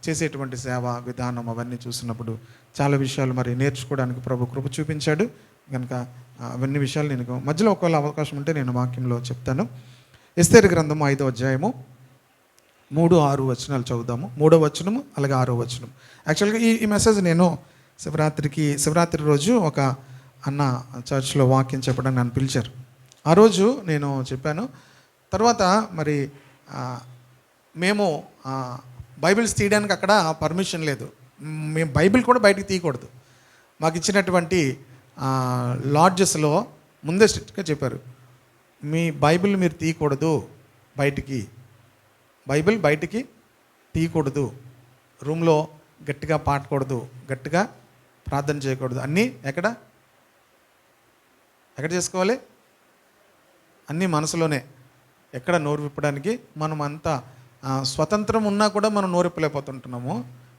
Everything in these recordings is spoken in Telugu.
చేసేటువంటి సేవ విధానం అవన్నీ చూసినప్పుడు చాలా విషయాలు మరి నేర్చుకోవడానికి ప్రభు కృప చూపించాడు కనుక అవన్నీ విషయాలు నేను మధ్యలో ఒకవేళ అవకాశం ఉంటే నేను వాక్యంలో చెప్తాను. ఎస్తేరు గ్రంథము 5వ అధ్యాయము 3-6 వచనాలు చదువుదాము. 3వ వచనము అలాగే 6వ వచనం. యాక్చువల్గా ఈ మెసేజ్ నేను శివరాత్రి రోజు ఒక అన్న చర్చ్లో వాక్యం చెప్పడానికి నన్ను పిలిచారు. ఆ రోజు నేను చెప్పాను. తర్వాత మరి మేము బైబిల్స్ తీయడానికి అక్కడ పర్మిషన్ లేదు. మేము బైబిల్ కూడా బయటికి తీయకూడదు. మాకు ఇచ్చినటువంటి లాడ్జెస్లో ముందే స్ట్రిక్ట్గా చెప్పారు, మీ బైబిల్ మీరు తీయకూడదు, బైబిల్ బయటికి తీయకూడదు, రూమ్లో గట్టిగా పాడకూడదు, గట్టిగా ప్రార్థన చేయకూడదు. అన్నీ ఎక్కడ చేసుకోవాలి? అన్నీ మనసులోనే. ఎక్కడ నోరు విప్పడానికి మనం అంతా స్వతంత్రం ఉన్నా కూడా మనం నోరు విప్పలేకపోతుంటున్నాము.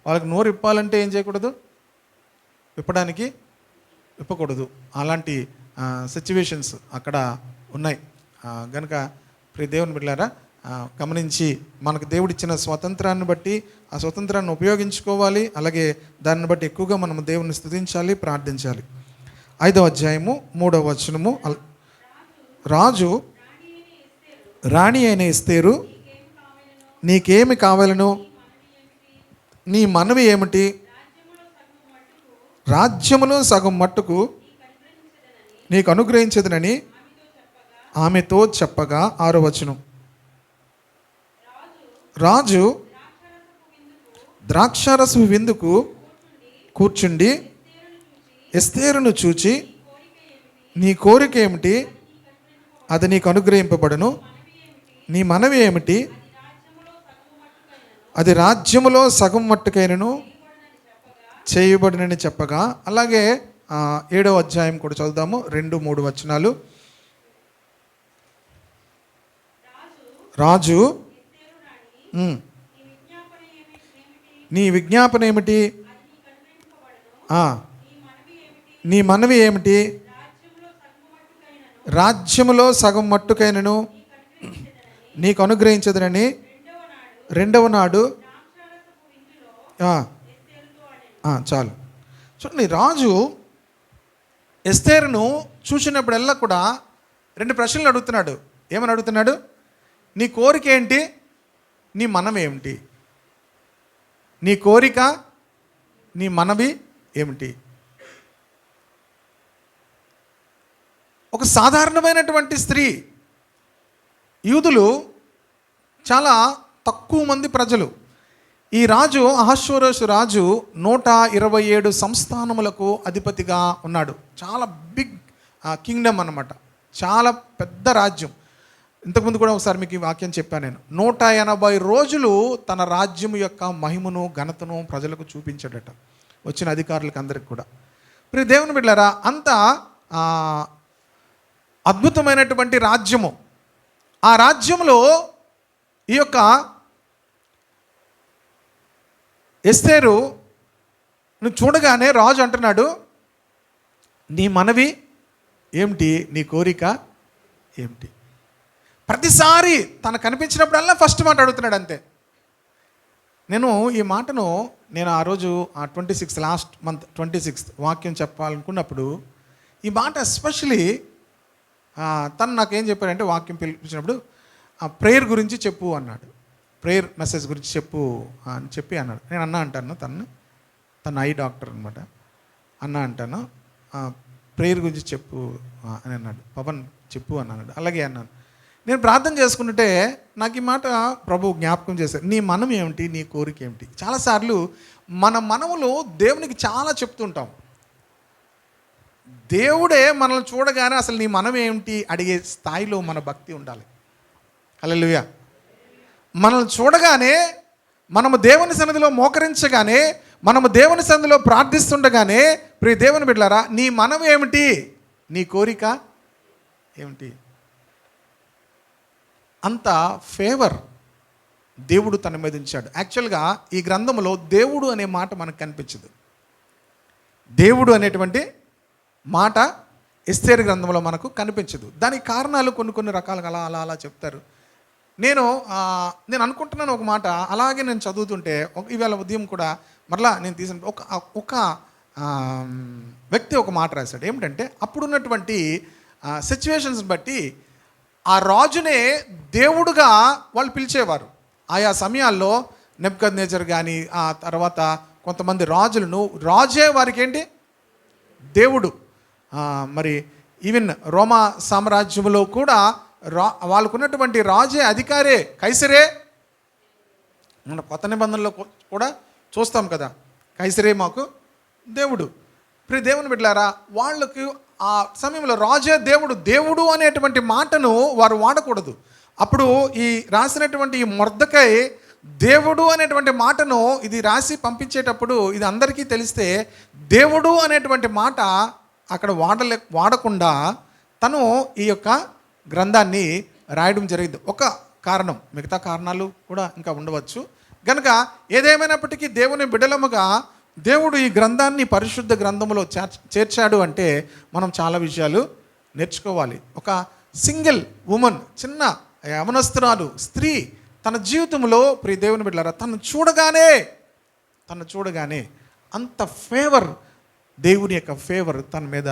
వాళ్ళకి నోరు విప్పాలంటే ఏం చేయకూడదు? విప్పకూడదు. అలాంటి సిచ్యువేషన్స్ అక్కడ ఉన్నాయి. కనుక ప్రియ దేవుని బిడ్డలారా, గమనించి మనకు దేవుడిచ్చిన స్వతంత్రాన్ని బట్టి ఆ స్వతంత్రాన్ని ఉపయోగించుకోవాలి. అలాగే దాన్ని బట్టి ఎక్కువగా మనం దేవుని స్తుతించాలి, ప్రార్థించాలి. 5వ అధ్యాయము 3వ వచనము. రాణి అయిన ఎస్తేరు, నీకేమి కావాలను? నీ మనవి ఏమిటి? రాజ్యములో సగం మట్టుకు నీకు అనుగ్రహించదనని ఆమెతో చెప్పగా 6వ వచనం. రాజు ద్రాక్షారసపు విందుకు కూర్చుండి ఎస్తేరును చూచి, నీ కోరిక ఏమిటి? అది నీకు అనుగ్రహింపబడును. నీ మనవి ఏమిటి? అది రాజ్యములో సగం మట్టుకైనను చేయబడినని చెప్పగా. అలాగే 7వ అధ్యాయం కూడా చదువుదాము. 2-3 వచనాలు. రాజు, నీ విజ్ఞాపన ఏమిటి? నీ మనవి ఏమిటి? రాజ్యములో సగం మట్టుకైనను నీకు అనుగ్రహించదునని 2వ నాడు. చాలు చూడండి. రాజు ఎస్తేరును చూసినప్పుడల్లా కూడా 2 ప్రశ్నలు అడుగుతున్నాడు. ఏమని అడుగుతున్నాడు? నీ కోరిక ఏంటి? నీ మనవి ఏమిటి? నీ కోరిక, నీ మనవి ఏమిటి? ఒక సాధారణమైనటువంటి స్త్రీ. యూదులు చాలా తక్కువ మంది ప్రజలు. ఈ రాజు అహష్వేరోషు రాజు 127 సంస్థానములకు అధిపతిగా ఉన్నాడు. చాలా బిగ్ కింగ్డమ్ అన్నమాట. చాలా పెద్ద రాజ్యం. ఇంతకుముందు కూడా ఒకసారి మీకు ఈ వాక్యం చెప్పాను నేను. 180 రోజులు తన రాజ్యం యొక్క మహిమను, ఘనతను ప్రజలకు చూపించాడట, వచ్చిన అధికారులకు అందరికి కూడా. ప్రియ దేవుని బిడ్డలారా, అంత అద్భుతమైనటువంటి రాజ్యము. ఆ రాజ్యంలో ఈ యొక్క ఎస్తేరు నువ్వు చూడగానే రాజు అంటున్నాడు, నీ మనవి ఏమిటి? నీ కోరిక ఏమిటి? ప్రతిసారి తను కనిపించినప్పుడల్లా ఫస్ట్ మాట అడుగుతున్నాడు అంతే. నేను ఈ మాటను ఆ రోజు 26 లాస్ట్ మంత్ 26 వాక్యం చెప్పాలనుకున్నప్పుడు ఈ మాట ఎస్పెషలీ తను నాకేం చెప్పారంటే, వాక్యం పిలిపించినప్పుడు ప్రేయర్ గురించి చెప్పు అన్నాడు. ప్రేయర్ మెసేజ్ గురించి చెప్పు అని అన్నాడు. నేను అంటాను, తను ఐ డాక్టర్ అనమాట. అంటాను, ప్రేయర్ గురించి చెప్పు అని అన్నాడు. పవన్ చెప్పు అన్నాడు. అలాగే అన్నాను. నేను ప్రార్థన చేసుకుంటుంటే నాకు ఈ మాట ప్రభు జ్ఞాపకం చేశారు. నీ మనం ఏమిటి? నీ కోరిక ఏమిటి? చాలాసార్లు మన మనములో దేవునికి చాలా చెప్తుంటాం. దేవుడే మనల్ని చూడగానే అసలు నీ మనం ఏమిటి అడిగే స్థాయిలో మన భక్తి ఉండాలి. హల్లెలూయా. మనల్ని చూడగానే, మనము దేవుని సన్నిధిలో మోకరించగానే, మనము దేవుని సన్నిధిలో ప్రార్థిస్తుండగానే, ప్రియ దేవుని బిడ్డలారా, నీ మనం ఏమిటి? నీ కోరిక ఏమిటి? అంత ఫేవర్ దేవుడు తన మీద ఉంచాడు. యాక్చువల్గా ఈ గ్రంథంలో దేవుడు అనే మాట మనకు కనిపించదు. దేవుడు అనేటువంటి మాట ఎస్తేరు గ్రంథంలో మనకు కనిపించదు. దానికి కారణాలు కొన్ని రకాలుగా అలా చెప్తారు. నేను అనుకుంటున్నాను ఒక మాట, అలాగే నేను చదువుతుంటే ఈవేళ ఉదయం కూడా మరలా నేను తీసిన ఒక ఆ, వ్యక్తి ఒక మాట రాశాడు. ఏమిటంటే అప్పుడున్నటువంటి సిచ్యువేషన్స్ బట్టి ఆ రాజునే దేవుడుగా వాళ్ళు పిలిచేవారు. ఆయా సమయాల్లో నెబుకద్నెజర్ కానీ ఆ తర్వాత కొంతమంది రాజులను రాజే వారికి ఏంటి దేవుడు. మరి ఈవెన్ రోమా సామ్రాజ్యంలో కూడా వాళ్ళకున్నటువంటి రాజే అధికారే కైసరే. మన కొత్త నిబంధనలో కూడా చూస్తాం కదా, కైసరే మాకు దేవుడు. ప్రియ దేవుని బిడ్డలారా, వాళ్ళకి ఆ సమయంలో రాజే దేవుడు, దేవుడు అనేటువంటి మాటను వారు వాడకూడదు. అప్పుడు ఈ రాసినటువంటి ఈ మొర్దెకై దేవుడు అనేటువంటి మాటను ఇది రాసి పంపించేటప్పుడు ఇది అందరికీ తెలిస్తే దేవుడు అనేటువంటి మాట అక్కడ వాడకుండా తను ఈ యొక్క గ్రంథాన్ని రాయడం జరిగింది. ఒక కారణం, మిగతా కారణాలు కూడా ఇంకా ఉండవచ్చు. కనుక ఏదేమైనప్పటికీ దేవుని బిడలముగా దేవుడు ఈ గ్రంథాన్ని పరిశుద్ధ గ్రంథంలో చేర్చాడు అంటే మనం చాలా విషయాలు నేర్చుకోవాలి. ఒక సింగిల్ ఉమెన్, చిన్న యవనస్తురాలు స్త్రీ తన జీవితంలో ప్రియ దేవుని బిడ్డలారా తను చూడగానే అంత ఫేవర్, దేవుని యొక్క ఫేవర్ తన మీద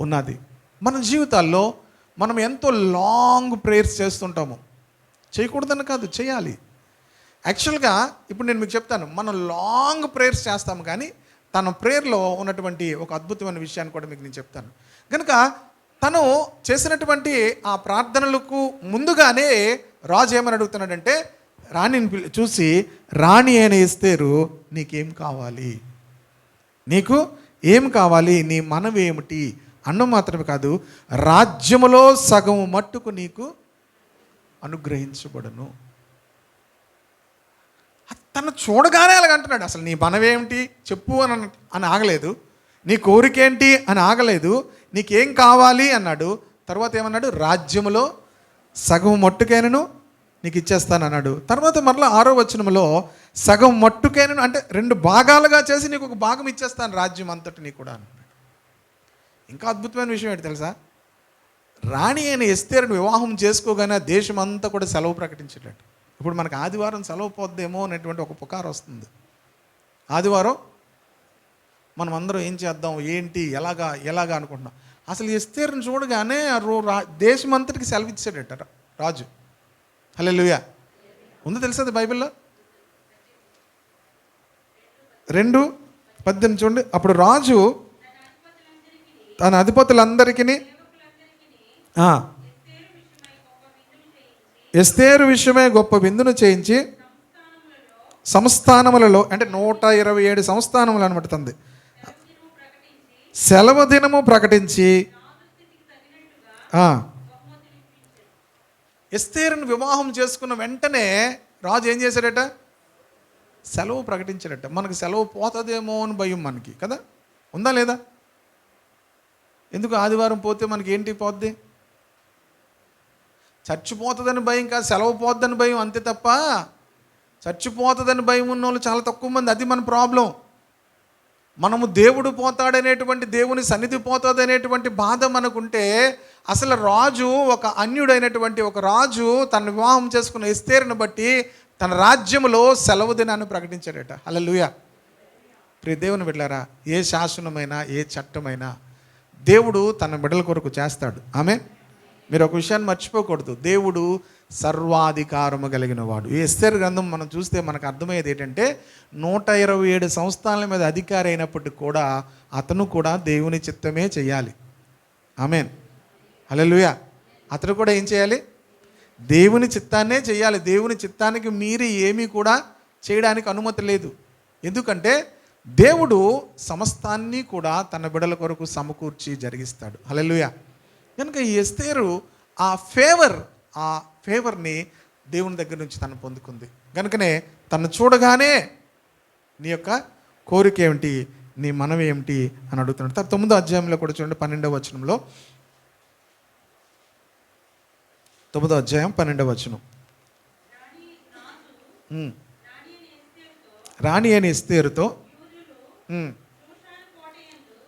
ఉన్నది. మన జీవితాల్లో మనం ఎంతో లాంగ్ ప్రేయర్స్ చేస్తుంటాము. చేయకూడదని కాదు, చేయాలి. యాక్చువల్గా ఇప్పుడు నేను మీకు చెప్తాను, మనం లాంగ్ ప్రేయర్స్ చేస్తాము, కానీ తన ప్రేయర్లో ఉన్నటువంటి ఒక అద్భుతమైన విషయాన్ని కూడా మీకు నేను చెప్తాను. కనుక తను చేసినటువంటి ఆ ప్రార్థనలకు ముందుగానే రాజు ఏమని అడుగుతున్నాడంటే, రాణిని చూసి, రాణి అయిన ఎస్తేరు నీకేం కావాలి, నీకు ఏం కావాలి, నీ మనవి ఏమిటి అన్నం మాత్రమే కాదు, రాజ్యములో సగం మట్టుకు నీకు అనుగ్రహించబడును. తను చూడగానే అలాగంటున్నాడు. అసలు నీ మనవేమిటి చెప్పు అని ఆగలేదు, నీ కోరికేంటి అని ఆగలేదు, నీకేం కావాలి అన్నాడు. తర్వాత ఏమన్నాడు, రాజ్యములో సగం మట్టుకైనను నీకు ఇచ్చేస్తాను అన్నాడు. తర్వాత మరలా 6వ వచనంలో సగం మట్టుకైనను అంటే 2 భాగాలుగా చేసి నీకు ఒక భాగం ఇచ్చేస్తాను రాజ్యం అంతటి నీ కూడా అన్నాడు. ఇంకా అద్భుతమైన విషయం ఏంటి తెలుసా, రాణి అయిన ఎస్తేరును వివాహం చేసుకోగానే దేశం అంతా కూడా సెలవు ప్రకటించేటట్టు. ఇప్పుడు మనకు ఆదివారం సెలవు పోద్దేమో అనేటువంటి ఒక పుకారు వస్తుంది. ఆదివారం మనం అందరం ఏం చేద్దాం, ఏంటి, ఎలాగా అనుకుంటున్నాం. అసలు ఎస్తేరుని చూడగానే దేశం అంతటికి సెలవు ఇచ్చాడట రాజు. హల్లెలూయా. ఉందో తెలుసా బైబిల్లో 2:18 చూడండి. అప్పుడు రాజు తన అధిపతులందరికీ ఎస్తేరు విషయమై గొప్ప విందును చేయించి సంస్థానములలో అంటే 127 సంస్థానములు అనమాట తంది సెలవు దినము ప్రకటించి ఎస్తేరును వివాహం చేసుకున్న వెంటనే రాజు ఏం చేశాడట, సెలవు ప్రకటించాడట. మనకు సెలవు పోతుందేమో అని భయం మనకి కదా, ఉందా లేదా? ఎందుకు ఆదివారం పోతే మనకి ఏంటి పోద్ది, చచ్చిపోతుందని భయం కాదు, సెలవు పోద్దని భయం, అంతే తప్ప చచ్చిపోతుందని భయం ఉన్న వాళ్ళు చాలా తక్కువ మంది. అది మన ప్రాబ్లం. మనము దేవుడు పోతాడనేటువంటి, దేవుని సన్నిధి పోతాడనేటువంటి బాధ మనకుంటే, అసలు రాజు ఒక అన్యుడైనటువంటి ఒక రాజు తన వివాహం చేసుకున్న ఎస్తేరును బట్టి తన రాజ్యములో సెలవు దినాన్ని ప్రకటించాడట. హల్లెలూయా. ప్రియ దేవుని బిడ్డలారా, ఏ శాసనమైనా ఏ చట్టమైనా దేవుడు తన బిడ్డల కొరకు చేస్తాడు. ఆమె మీరు ఒక విషయాన్ని మర్చిపోకూడదు, దేవుడు సర్వాధికారము కలిగిన వాడు. ఈ ఎస్తేరు గ్రంథం మనం చూస్తే మనకు అర్థమయ్యేది ఏంటంటే 127 సంస్థానాల మీద అధికారి అయినప్పటికీ కూడా అతను కూడా దేవుని చిత్తమే చేయాలి. ఆమేన్. హల్లెలూయా. అతను కూడా ఏం చేయాలి, దేవుని చిత్తాన్నే చేయాలి. దేవుని చిత్తానికి మీరి ఏమీ కూడా చేయడానికి అనుమతి లేదు. ఎందుకంటే దేవుడు సమస్తాన్ని కూడా తన బిడ్డల కొరకు సమకూర్చి జరిగిస్తాడు. హల్లెలూయా. కనుక ఈ ఎస్తేరు ఆ ఫేవర్ని దేవుని దగ్గర నుంచి తను పొందుకుంది. కనుకనే తను చూడగానే నీ యొక్క కోరిక ఏమిటి, నీ మనవి ఏమిటి అని అడుగుతున్నాడు. 9వ అధ్యాయంలో కూడా చూడండి, 12వ వచనంలో, 9వ అధ్యాయం 12వ వచనం. రాణి అని ఎస్తేరుతో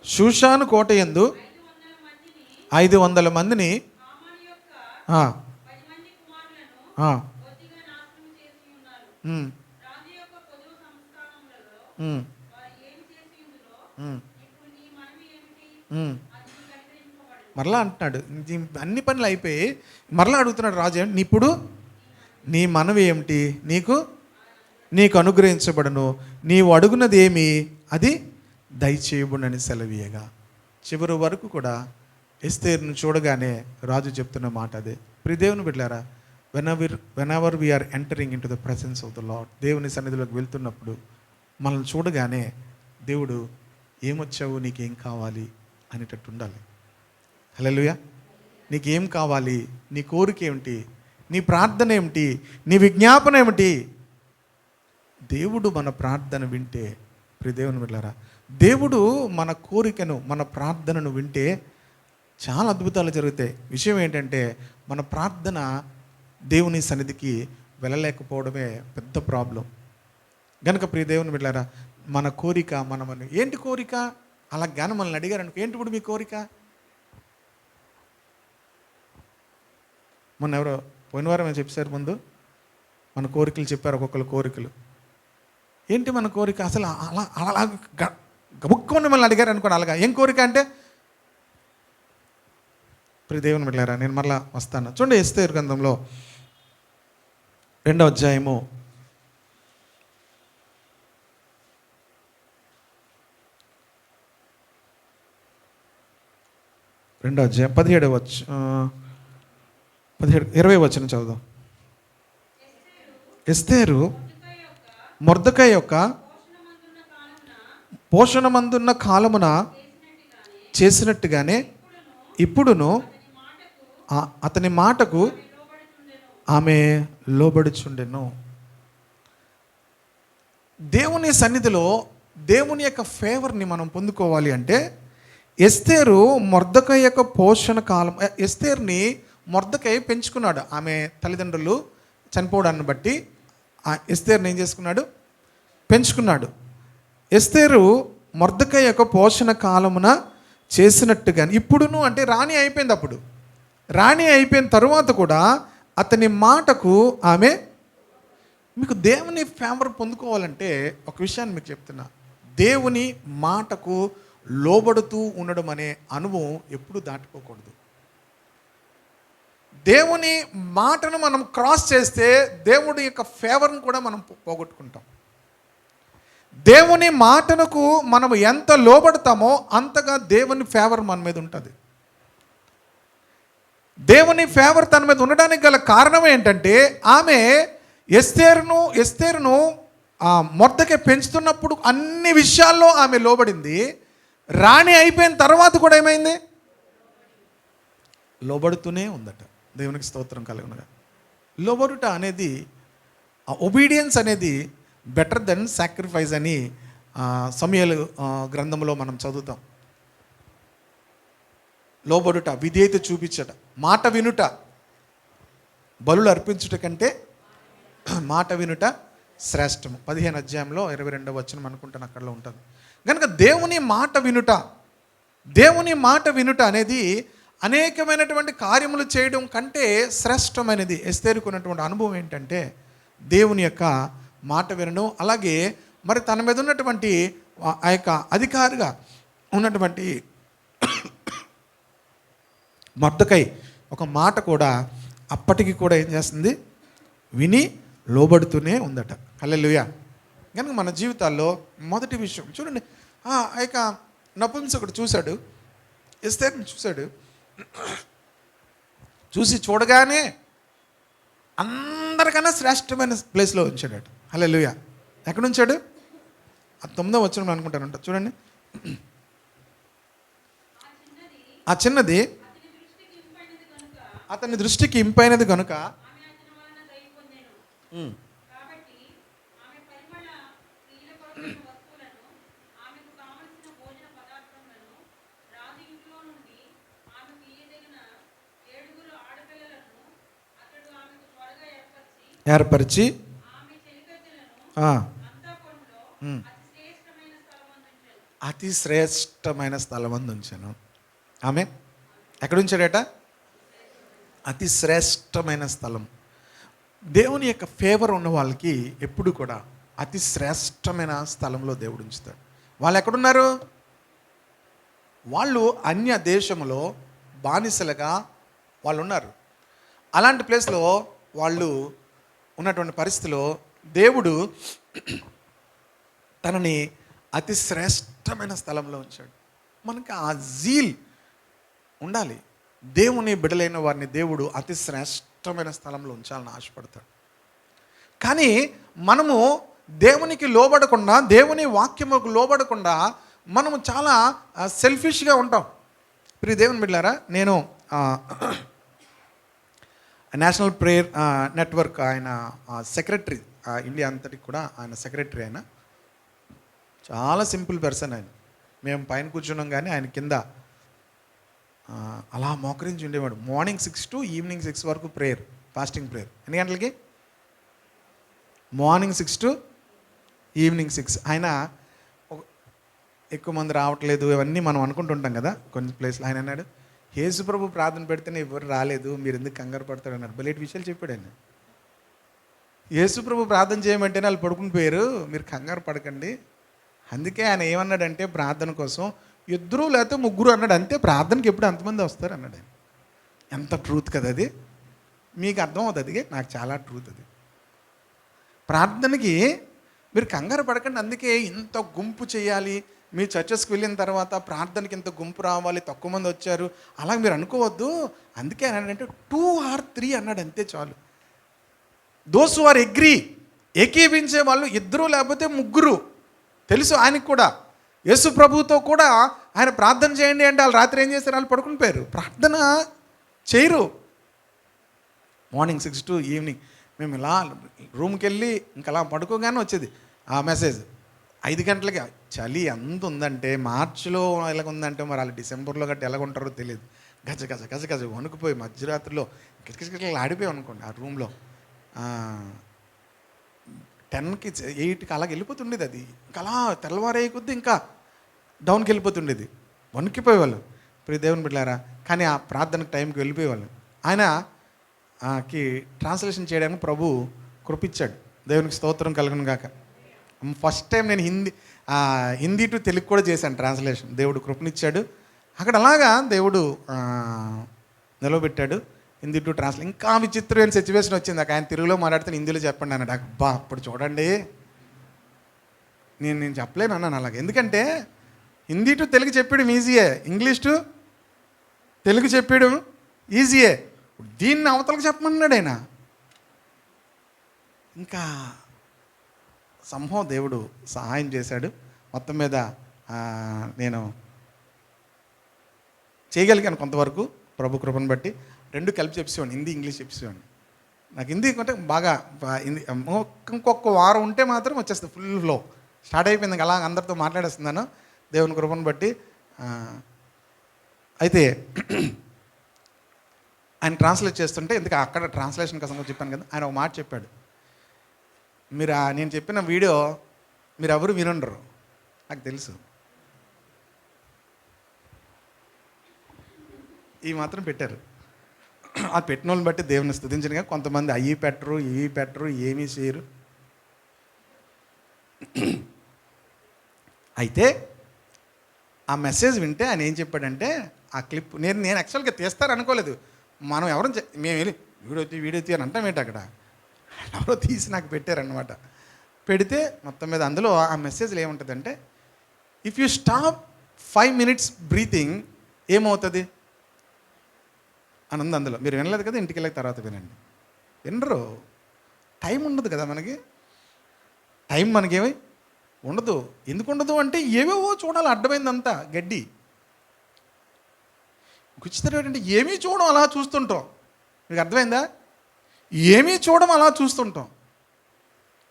షూషాను కోటయందు 500 మందిని ఆ. ఉమ్. ఉమ్. ఉమ్. ఉమ్. మరలా అంటున్నాడు, అన్ని పనులు అయిపోయి మరలా అడుగుతున్నాడు రాజు, ఇప్పుడు నీ మనవి ఏమిటి, నీకు అనుగ్రహించబడను, నీవు అడుగున్నది ఏమి అది దయచేయబడునని సెలవీయగా. చివరి వరకు కూడా ఎస్తేరును చూడగానే రాజు చెప్తున్న మాట అదే. దేవుని బిడ్డలారా, whenever we are entering into the presence of the Lord, దేవుని సన్నిధిలోకి వెళ్తున్నప్పుడు మనల్ని చూడగానే దేవుడు ఏమొచ్చావు, నీకేం కావాలి అనేటట్టు ఉండాలి. హల్లెలూయా. నీకేం కావాలి, నీ కోరిక ఏమిటి, నీ ప్రార్థన ఏమిటి, నీ విజ్ఞాపన ఏమిటి? దేవుడు మన ప్రార్థన వింటే, దేవుని బిడ్డలారా, దేవుడు మన కోరికను, మన ప్రార్థనను వింటే చాలా అద్భుతాలు జరుగుతాయి. విషయం ఏంటంటే, మన ప్రార్థన దేవుని సన్నిధికి వెళ్ళలేకపోవడమే పెద్ద ప్రాబ్లం. గనుక దేవుని బిడ్డలారా, మన కోరిక, మనమని ఏంటి కోరిక, అలా గానం మనల్ని అడిగారు అనుకో, ఏంటి ఇప్పుడు మీ కోరిక? మొన్న ఎవరో పోయిన వారం ఏం చెప్పారు, ముందు మన కోరికలు చెప్పారు, ఒక్కొక్కరు కోరికలు. ఏంటి మన కోరిక అసలు? అలా అలా గబుక్కుని మిమ్మల్ని అడిగారు అనుకోండి, అలాగా ఏం కోరిక అంటే, దేవుని బిడ్డలారా, నేను మరలా వస్తాను. చూడండి, ఎస్తేరు గ్రంథంలో 2వ అధ్యాయము 20వ వచనం చదువుదాం. ఎస్తేరు మొర్దెకై యొక్క పోషణమందున్న కాలమున చేసినట్టుగానే ఇప్పుడును అతని మాటకు ఆమె లోబడుచుండెను. దేవుని సన్నిధిలో దేవుని యొక్క ఫేవర్ని మనం పొందుకోవాలి అంటే, ఎస్తేరు మొర్దెకై యొక్క పోషణ కాలం, ఎస్తేరుని మొర్దెకై పెంచుకున్నాడు. ఆమె తల్లిదండ్రులు చనిపోవడాన్ని బట్టి ఎస్తేరుని ఏం చేసుకున్నాడు, పెంచుకున్నాడు. ఎస్తేరు మొర్దెకై యొక్క పోషణ కాలమున చేసినట్టుగా ఇప్పుడును, అంటే రాణి అయిపోయింది. అప్పుడు రాణి అయిపోయిన తరువాత కూడా అతని మాటకు ఆమె, మీకు దేవుని ఫేవర్ పొందుకోవాలంటే ఒక విషయాన్ని మీకు చెప్తున్నా, దేవుని మాటకు లోబడుతూ ఉండడం అనే అనుభవం ఎప్పుడు దాటుకోకూడదు. దేవుని మాటను మనం క్రాస్ చేస్తే దేవుడి యొక్క ఫేవర్ను కూడా మనం పోగొట్టుకుంటాం. దేవుని మాటలకు మనం ఎంత లోబడతామో అంతగా దేవుని ఫేవర్ మన మీద ఉంటుంది. దేవుని ఫేవర్ తన మీద ఉండడానికి గల కారణం ఏంటంటే, ఆమె ఎస్తేరును మొర్దెకై పెంచుతున్నప్పుడు అన్ని విషయాల్లో ఆమె లోబడింది. రాణి అయిపోయిన తర్వాత కూడా ఏమైంది, లోబడుతూనే ఉందట. దేవునికి స్తోత్రం కలుగునుగా. లోబడుట అనేది, ఒబీడియన్స్ అనేది బెటర్ దెన్ సాక్రిఫైస్ అని సమూయేలు గ్రంథంలో మనం చదువుతాం. లోబడుట, విధేయత చూపించట, మాట వినుట, బలులు అర్పించుట కంటే మాట వినుట శ్రేష్టము. 15వ అధ్యాయంలో 22వ వచనం అనుకుంటాను, అక్కడలో ఉంటుంది. కనుక దేవుని మాట వినుట అనేది అనేకమైనటువంటి కార్యములు చేయడం కంటే శ్రేష్టమైనది. ఎస్తేరుకున్నటువంటి అనుభవం ఏంటంటే, దేవుని యొక్క మాట వినడం. అలాగే మరి తన మీద ఉన్నటువంటి ఆ యొక్క అధికారిగా ఉన్నటువంటి మొర్దెకై ఒక మాట కూడా అప్పటికి కూడా ఏం చేస్తుంది, విని లోబడుతూనే ఉందట. హల్లెలూయా. కనుక మన జీవితాల్లో మొదటి విషయం చూడండి, ఆ యొక్క నపుంసకుడు చూశాడు, ఎస్తేరుని చూశాడు. చూడగానే అందరికన్నా శ్రేష్టమైన ప్లేస్లో ఉంచాడట. హల్లెలూయా. ఎక్కడ ఉంచాడు? 9వ వచనం అనుకుంటానంట. చూడండి, ఆ చిన్నది అతని దృష్టికి ఇంపైనది కనుక ఏర్పరిచి అతి శ్రేష్టమైన స్థలం అందు ఉంచాను. ఆమె ఎక్కడ ఉంచాడట? అతి శ్రేష్టమైన స్థలం. దేవుని యొక్క ఫేవర్ ఉన్న వాళ్ళకి ఎప్పుడు కూడా అతి శ్రేష్టమైన స్థలంలో దేవుడు ఉంచుతాడు. వాళ్ళు ఎక్కడున్నారు? వాళ్ళు అన్య దేశంలో బానిసలుగా వాళ్ళు ఉన్నారు. అలాంటి ప్లేస్లో వాళ్ళు ఉన్నటువంటి పరిస్థితిలో దేవుడు తనని అతి శ్రేష్టమైన స్థలంలో ఉంచాడు. మనకి ఆ జీల్ ఉండాలి. దేవుని బిడలైన వారిని దేవుడు అతి శ్రేష్టమైన స్థలంలో ఉంచాలని ఆశపడతాడు. కానీ మనము దేవునికి లోబడకుండా, దేవుని వాక్యముకు లోబడకుండా మనము చాలా సెల్ఫిష్గా ఉంటాం. ప్రియ దేవుని బిడ్డలారా, నేను నేషనల్ ప్రేయర్ నెట్వర్క్ ఆయన సెక్రటరీ, ఇండియా అంతటికి కూడా ఆయన సెక్రటరీ. ఆయన చాలా సింపుల్ పర్సన్. ఆయన మేము పైన కూర్చున్నాం కానీ ఆయన కింద అలా మోకరించి ఉండేవాడు. మార్నింగ్ 6 to ఈవినింగ్ 6 వరకు ప్రేయర్, ఫాస్టింగ్ ప్రేయర్. ఎన్ని గంటలకి? Morning 6 to evening 6. ఆయన ఎక్కువ మంది రావట్లేదు ఇవన్నీ మనం అనుకుంటుంటాం కదా కొన్ని ప్లేస్లో. ఆయన అన్నాడు, యేసుప్రభు ప్రార్థన పెడితేనే ఎవరు రాలేదు, మీరు ఎందుకు కంగారు పడతారు అన్నారు. బలేటి విషయాలు చెప్పాడు ఆయన. యేసుప్రభు ప్రార్థన చేయమంటేనే వాళ్ళు పడుకుని పోయారు, మీరు కంగారు పడకండి. అందుకే ఆయన ఏమన్నాడంటే ప్రార్థన కోసం 2 లేకపోతే 3 అన్నాడు అంతే. ప్రార్థనకి ఎప్పుడు అంతమంది వస్తారు అన్నాడు ఆయన. ఎంత ట్రూత్ కదా అది. మీకు అర్థం అవుతుంది, నాకు చాలా ట్రూత్ అది. ప్రార్థనకి మీరు కంగారు పడకండి, అందుకే ఇంత గుంపు చేయాలి. మీ చర్చెస్కి వెళ్ళిన తర్వాత ప్రార్థనకి ఇంత గుంపు రావాలి, తక్కువ మంది వచ్చారు అలా మీరు అనుకోవద్దు. అందుకే అన్నాడంటే 2 or 3 అన్నాడు అంతే చాలు. దోస్ హు ఆర్ అగ్రీ, ఏకీభించే వాళ్ళు 2 లేకపోతే 3. తెలుసు ఆయనకు కూడా. యేసు ప్రభువుతో కూడా ఆయన ప్రార్థన చేయండి అంటే వాళ్ళు రాత్రి ఏం చేస్తారు? వాళ్ళు పడుకుని పోయారు, ప్రార్థన చేయరు. మార్నింగ్ 6 to ఈవినింగ్ మేము ఇలా రూమ్కి వెళ్ళి ఇంకా అలా పడుకోగానే వచ్చేది ఆ మెసేజ్. 5 గంటలకి చలి ఎంత ఉందంటే, మార్చిలో ఎలాగ ఉందంటే మరి వాళ్ళు డిసెంబర్లో గట్టి ఎలాగుంటారో తెలియదు. గజ గజ గజ గజ వణుకుపోయి మధ్యరాత్రిలో కిటకిటకిటలు ఆడిపోయి అనుకోండి ఆ రూమ్లో. 10కి 8కి అలాగ వెళ్ళిపోతుండేది. అది ఇంకా అలా తెల్లవారే కొద్దీ ఇంకా డౌన్కి వెళ్ళిపోతుండేది, వణుకిపోయేవాళ్ళు. ప్రియ దేవుని బిడ్డలారా, కానీ ఆ ప్రార్థనకు టైంకి వెళ్ళిపోయేవాళ్ళు. ఆయనకి ట్రాన్స్లేషన్ చేయడానికి ప్రభు కృపించాడు. దేవునికి స్తోత్రం కలుగును గాక. ఫస్ట్ టైం నేను హిందీ టు తెలుగు కూడా చేశాను ట్రాన్స్లేషన్. దేవుడు కృపనిచ్చాడు. అక్కడ అలాగా దేవుడు నిలవబెట్టాడు. Hindi to translation. ఇంకా విచిత్రమైన సిచ్యువేషన్ వచ్చింది. ఆయన తెలుగులో మాట్లాడితే హిందీలో చెప్పండి అన్నాడు. అబ్బా అప్పుడు చూడండి, నేను చెప్పలేను అన్నాను అలాగే. ఎందుకంటే హిందీ టు తెలుగు చెప్పడం ఈజీయే, ఇంగ్లీష్ టు తెలుగు చెప్పడం ఈజీయే. దీన్ని అవతలకు చెప్పమన్నాడు ఆయన. ఇంకా సంభవం దేవుడు సహాయం చేశాడు. మొత్తం మీద నేను చేయగలిగాను కొంతవరకు ప్రభు కృపను బట్టి. 2 కలిపి చెప్పేవాడిని, హిందీ ఇంగ్లీష్ చెప్పేవాడిని. నాకు హిందీ అంటే బాగా ఇంకొక వారం ఉంటే మాత్రం వచ్చేస్తుంది, ఫుల్ ఫ్లో స్టార్ట్ అయిపోయింది. అలా అందరితో మాట్లాడేస్తున్నాను దేవుని కృపను బట్టి. అయితే ఆయన ట్రాన్స్లేట్ చేస్తుంటే, ఎందుకు అక్కడ ట్రాన్స్లేషన్ కోసం చెప్పాను కదా, ఆయన ఒక మాట చెప్పాడు. మీరు నేను చెప్పిన వీడియో మీరు ఎవరు వినుండరు, నాకు తెలుసు. ఈ మాత్రం పెట్టారు. ఆ పెట్టిన వాళ్ళని బట్టి దేవుని స్తుతించనుగా. కొంతమంది అయ్యి పెట్టరు, ఇవి పెట్టరు, ఏమీ చేయరు. అయితే ఆ మెసేజ్ వింటే ఆయన ఏం చెప్పాడంటే, ఆ క్లిప్ నేను యాక్చువల్గా తీస్తారనుకోలేదు. మనం ఎవరు మేము వెళ్ళి వీడియో తీయని అంటాం ఏంటి, అక్కడ ఎవరో తీసి నాకు పెట్టారనమాట. పెడితే మొత్తం మీద అందులో ఆ మెసేజ్లో ఏముంటుందంటే, if you stop 5 minutes breathing ఏమవుతుంది అని ఉంది అందులో. మీరు వినలేదు కదా, ఇంటికి వెళ్ళిన తర్వాత వినండి. వినరు, టైం ఉండదు కదా మనకి. టైం మనకేమీ ఉండదు. ఎందుకు ఉండదు అంటే ఏవేవో చూడాలి, అడ్డమైందంతా గడ్డి. గుచ్చితరం ఏంటంటే ఏమీ చూడడం అలా చూస్తుంటాం. మీకు అర్థమైందా? ఏమీ చూడడం అలా చూస్తుంటాం.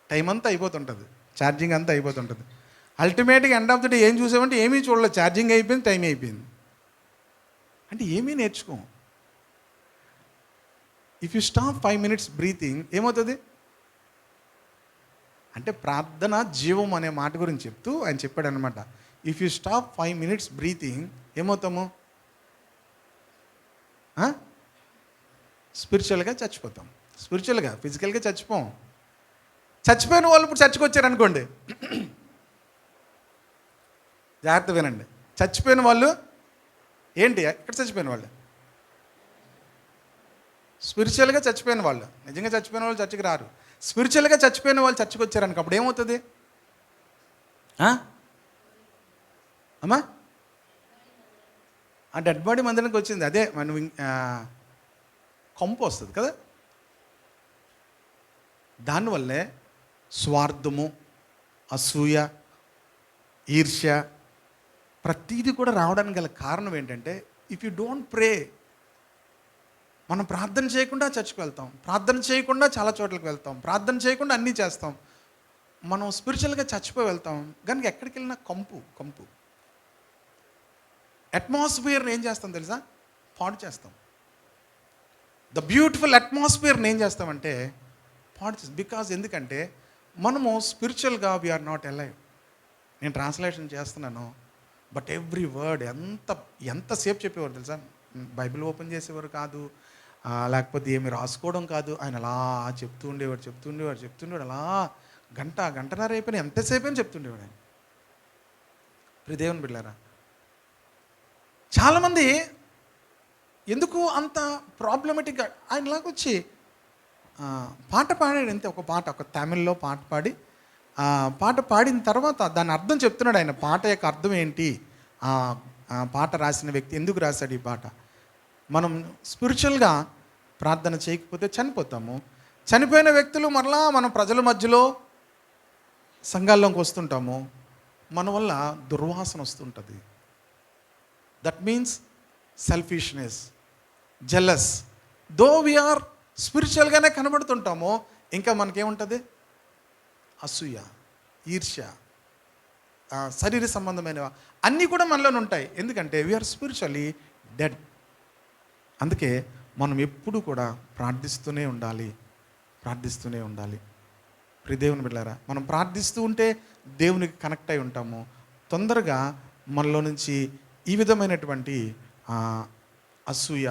టైం అంతా అయిపోతుంటుంది, ఛార్జింగ్ అంతా అయిపోతుంటుంది. అల్టిమేట్గా ఎండ్ ఆఫ్ ద డే ఏం చూసామంటే ఏమీ చూడలేదు, ఛార్జింగ్ అయిపోయింది, టైం అయిపోయింది. అంటే ఏమీ నేర్చుకోం. If you stop 5 minutes breathing ఏమవుతుంది అంటే, ప్రార్థన జీవం అనే మాట గురించి చెప్తూ ఆయన చెప్పాడు అనమాట. If you stop 5 minutes breathing ఏమవుతాము? స్పిరిచువల్గా చచ్చిపోతాం. స్పిరిచువల్గా. ఫిజికల్గా చచ్చిపోం. చచ్చిపోయిన వాళ్ళు ఇప్పుడు చర్చకు వచ్చారనుకోండి, జాగ్రత్త వినండి. చచ్చిపోయిన వాళ్ళు ఏంటి, ఎక్కడ చచ్చిపోయిన వాళ్ళు? స్పిరిచువల్గా చచ్చిపోయిన వాళ్ళు. నిజంగా చచ్చిపోయిన వాళ్ళు చర్చకి రారు. స్పిరిచువల్గా చచ్చిపోయిన వాళ్ళు చర్చకు వచ్చారనుకో, అప్పుడు ఏమవుతుంది అమ్మా? ఆ డెడ్ బాడీ మందిరానికి వచ్చింది, అదే మనం కంపు వస్తుంది కదా. దానివల్లే స్వార్థము, అసూయ, ఈర్ష్య ప్రతీది కూడా రావడానికి గల కారణం ఏంటంటే, ఇఫ్ యూ డోంట్ ప్రే, మనం ప్రార్థన చేయకుండా చర్చ్కి వెళ్తాం, ప్రార్థన చేయకుండా చాలా చోట్లకి వెళ్తాం, ప్రార్థన చేయకుండా అన్నీ చేస్తాం, మనం స్పిరిచువల్గా చచ్చిపోయి వెళ్తాం. కనుక ఎక్కడికి వెళ్ళినా కంపు అట్మాస్ఫియర్ని ఏం చేస్తాం తెలుసా? పాడు చేస్తాం. ద బ్యూటిఫుల్ అట్మాస్ఫియర్ని ఏం చేస్తామంటే పాడు చేస్తాం. బికాజ్ ఎందుకంటే మనము స్పిరిచువల్గా వీఆర్ నాట్ అలైవ్. నేను ట్రాన్స్లేషన్ చేస్తున్నాను, బట్ ఎవ్రీ వర్డ్ ఎంతసేపు చెప్పేవారు తెలుసా? బైబిల్ ఓపెన్ చేసేవారు కాదు, లేకపోతే ఏమి రాసుకోవడం కాదు. ఆయన అలా చెప్తూ ఉండేవాడు అలా గంటన్నర అయిపోయినా ఎంతసేపు అని చెప్తుండేవాడు ఆయన. ప్రియ దేవుని బిడ్డలారా, చాలామంది ఎందుకు అంత ప్రాబ్లమెటిక్గా ఆయనలాగా వచ్చి పాట పాడాడు అంతే. ఒక తమిళ్లో పాట పాడిన తర్వాత దాని అర్థం చెప్తున్నాడు ఆయన. పాట యొక్క అర్థం ఏంటి, పాట రాసిన వ్యక్తి ఎందుకు రాశాడు ఈ పాట. మనం స్పిరిచువల్గా ప్రార్థన చేయకపోతే చనిపోతాము. చనిపోయిన వ్యక్తులు మరలా మనం ప్రజల మధ్యలో సంఘాల్లోకి వస్తుంటాము, మన వల్ల దుర్వాసన వస్తుంటుంది. That means selfishness, jealous. Though we are స్పిరిచువల్గానే కనబడుతుంటాము, ఇంకా మనకేముంటుంది? అసూయ, ఈర్ష్య, శరీర సంబంధమైనవి అన్నీ కూడా మనలోనే ఉంటాయి. ఎందుకంటే వీఆర్ స్పిరిచువల్లీ డెడ్. అందుకే మనం ఎప్పుడు కూడా ప్రార్థిస్తూనే ఉండాలి. ప్రియ దేవుని బిడ్డలారా, మనం ప్రార్థిస్తూ ఉంటే దేవునికి కనెక్ట్ అయి ఉంటాము. తొందరగా మనలో నుంచి ఈ విధమైనటువంటి అసూయ,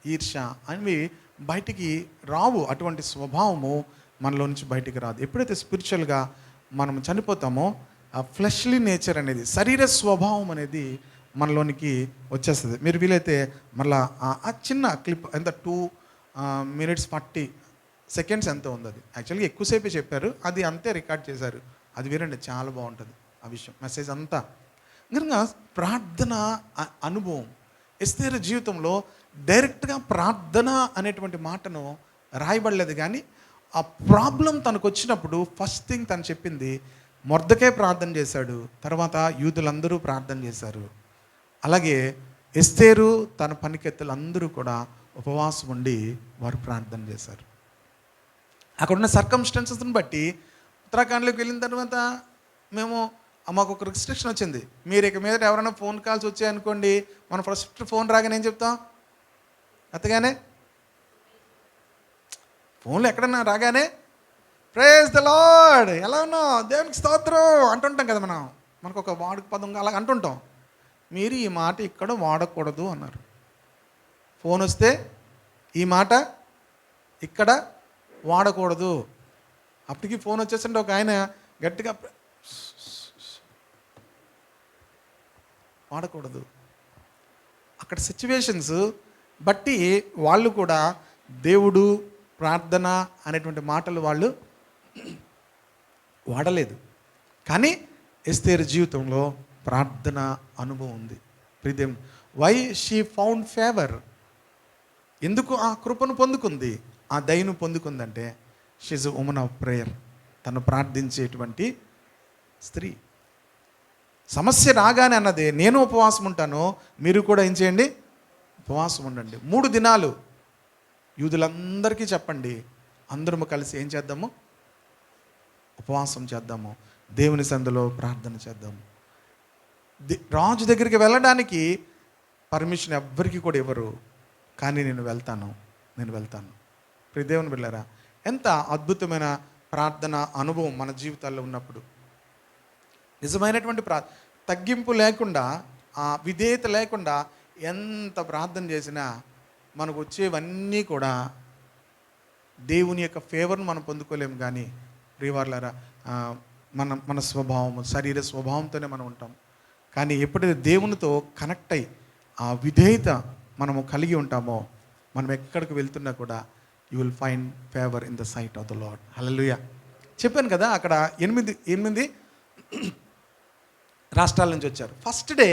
ఈర్ష్య అనేవి బయటికి రావు. అటువంటి స్వభావము మనలో నుంచి బయటికి రాదు. ఎప్పుడైతే స్పిరిచువల్గా మనం చనిపోతామో ఆ ఫ్లెష్లీ నేచర్ అనేది, శరీర స్వభావం అనేది మనలోనికి వచ్చేస్తుంది. మీరు వీలైతే మళ్ళీ ఆ చిన్న క్లిప్ ఎంత 2 minutes 40 seconds ఎంత ఉంది, అది యాక్చువల్గా ఎక్కువసేపే చెప్పారు, అది అంతే రికార్డ్ చేశారు. అది వినండి, చాలా బాగుంటుంది ఆ విషయం, మెసేజ్ అంతా. కనుక ప్రార్థన అనుభవం ఎస్తేరు జీవితంలో డైరెక్ట్గా ప్రార్థన అనేటువంటి మాటను రాయబడలేదు, కానీ ఆ ప్రాబ్లం తనకు వచ్చినప్పుడు ఫస్ట్ థింగ్ తను చెప్పింది, మొర్దెకై ప్రార్థన చేశాడు, తర్వాత యూదులందరూ ప్రార్థన చేశారు. అలాగే ఎస్తేరు తన పనికెత్తలు అందరూ కూడా ఉపవాసం ఉండి వారు ప్రార్థన చేశారు. అక్కడున్న సర్కమ్స్టెన్సెస్ని బట్టి ఉత్తరాఖండ్లోకి వెళ్ళిన తర్వాత మాకు ఒక రిస్ట్రిక్షన్ వచ్చింది. మీరు ఇక మీద ఎవరైనా ఫోన్ కాల్స్ వచ్చాయనుకోండి, మనం ఫస్ట్ ఫోన్ రాగానే ఏం చెప్తాం? అతగానే ఫోన్లో ఎక్కడన్నా రాగానే ప్రైజ్ ద లార్డ్, ఎలా ఉన్నావు, దేవునికి స్తోత్రం అంటుంటాం కదా. మనకు ఒక వాడుక పదంగా అలా అంటుంటాం. మీరు ఈ మాట ఇక్కడ వాడకూడదు అన్నారు. ఫోన్ వస్తే ఈ మాట ఇక్కడ వాడకూడదు. అప్పటికి ఫోన్ వచ్చేసంటే ఒక ఆయన గట్టిగా వాడకూడదు. అక్కడ సిచ్యువేషన్స్ బట్టి వాళ్ళు కూడా దేవుడు, ప్రార్థన అనేటువంటి మాటలు వాళ్ళు వాడలేదు. కానీ ఎస్తేరు జీవితంలో ప్రార్థన అనుభవం ఉంది. ప్రియదేవ్, వై షీ ఫౌండ్ ఫేవర్, ఎందుకు ఆ కృపను పొందుకుంది, ఆ దయను పొందుకుందంటే she's a woman of prayer. తను ప్రార్థించేటువంటి స్త్రీ. సమస్య రాగానే అన్నది, నేను ఉపవాసం ఉంటాను, మీరు కూడా ఏం చేయండి, ఉపవాసం ఉండండి. 3 దినాలు యూదులందరికీ చెప్పండి, అందరము కలిసి ఏం చేద్దాము, ఉపవాసం చేద్దాము, దేవుని సందులో ప్రార్థన చేద్దాము. రాజు దగ్గరికి వెళ్ళడానికి పర్మిషన్ ఎవ్వరికి కూడా ఇవ్వరు, కానీ నేను వెళ్తాను. ప్రియ దేవుని బిడ్డలారా, ఎంత అద్భుతమైన ప్రార్థన అనుభవం మన జీవితాల్లో ఉన్నప్పుడు. నిజమైనటువంటి తగ్గింపు లేకుండా, ఆ విధేయత లేకుండా ఎంత ప్రార్థన చేసినా మనకు వచ్చేవన్నీ కూడా దేవుని యొక్క ఫేవర్ను మనం పొందుకోలేము. కానీ ప్రియవారులారా, మన మన స్వభావం, శరీర స్వభావంతోనే మనం ఉంటాం. కానీ ఎప్పుడైతే దేవునితో కనెక్ట్ అయ్యి ఆ విధేయత మనము కలిగి ఉంటామో, మనం ఎక్కడికి వెళ్తున్నా కూడా you will find favour in the sight of the Lord. Hallelujah. చెప్పాను కదా, అక్కడ 8 రాష్ట్రాల నుంచి వచ్చారు. ఫస్ట్ డే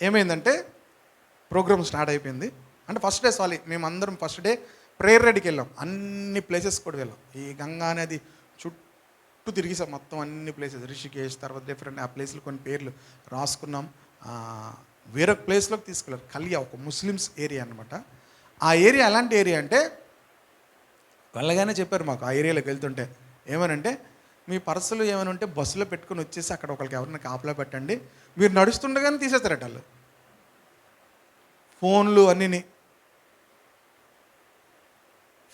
ఏమైందంటే ప్రోగ్రామ్ స్టార్ట్ అయిపోయింది. అంటే ఫస్ట్ డే మేమందరం ఫస్ట్ డే ప్రేయర్ రెడీకి వెళ్ళాం. అన్ని ప్లేసెస్ కూడా వెళ్ళాం. ఈ గంగా నది చుట్టూ తిరిగేసాం మొత్తం అన్ని ప్లేసెస్. రిషికేష్, తర్వాత డిఫరెంట్ ఆ ప్లేస్లు కొన్ని పేర్లు రాసుకున్నాం. వేరొక ప్లేస్లోకి తీసుకెళ్ళారు. కలియా, ఒక ముస్లిమ్స్ ఏరియా అనమాట. ఆ ఏరియా ఎలాంటి ఏరియా అంటే, వెళ్ళగానే చెప్పారు మాకు ఆ ఏరియాలోకి వెళ్తుంటే ఏమనంటే, మీ పర్సులు ఏమైనా ఉంటే బస్సులో పెట్టుకుని వచ్చేసి అక్కడ ఒకరికి ఎవరిని కాపలా పెట్టండి, మీరు నడుస్తుండగానే తీసేస్తారట వాళ్ళు.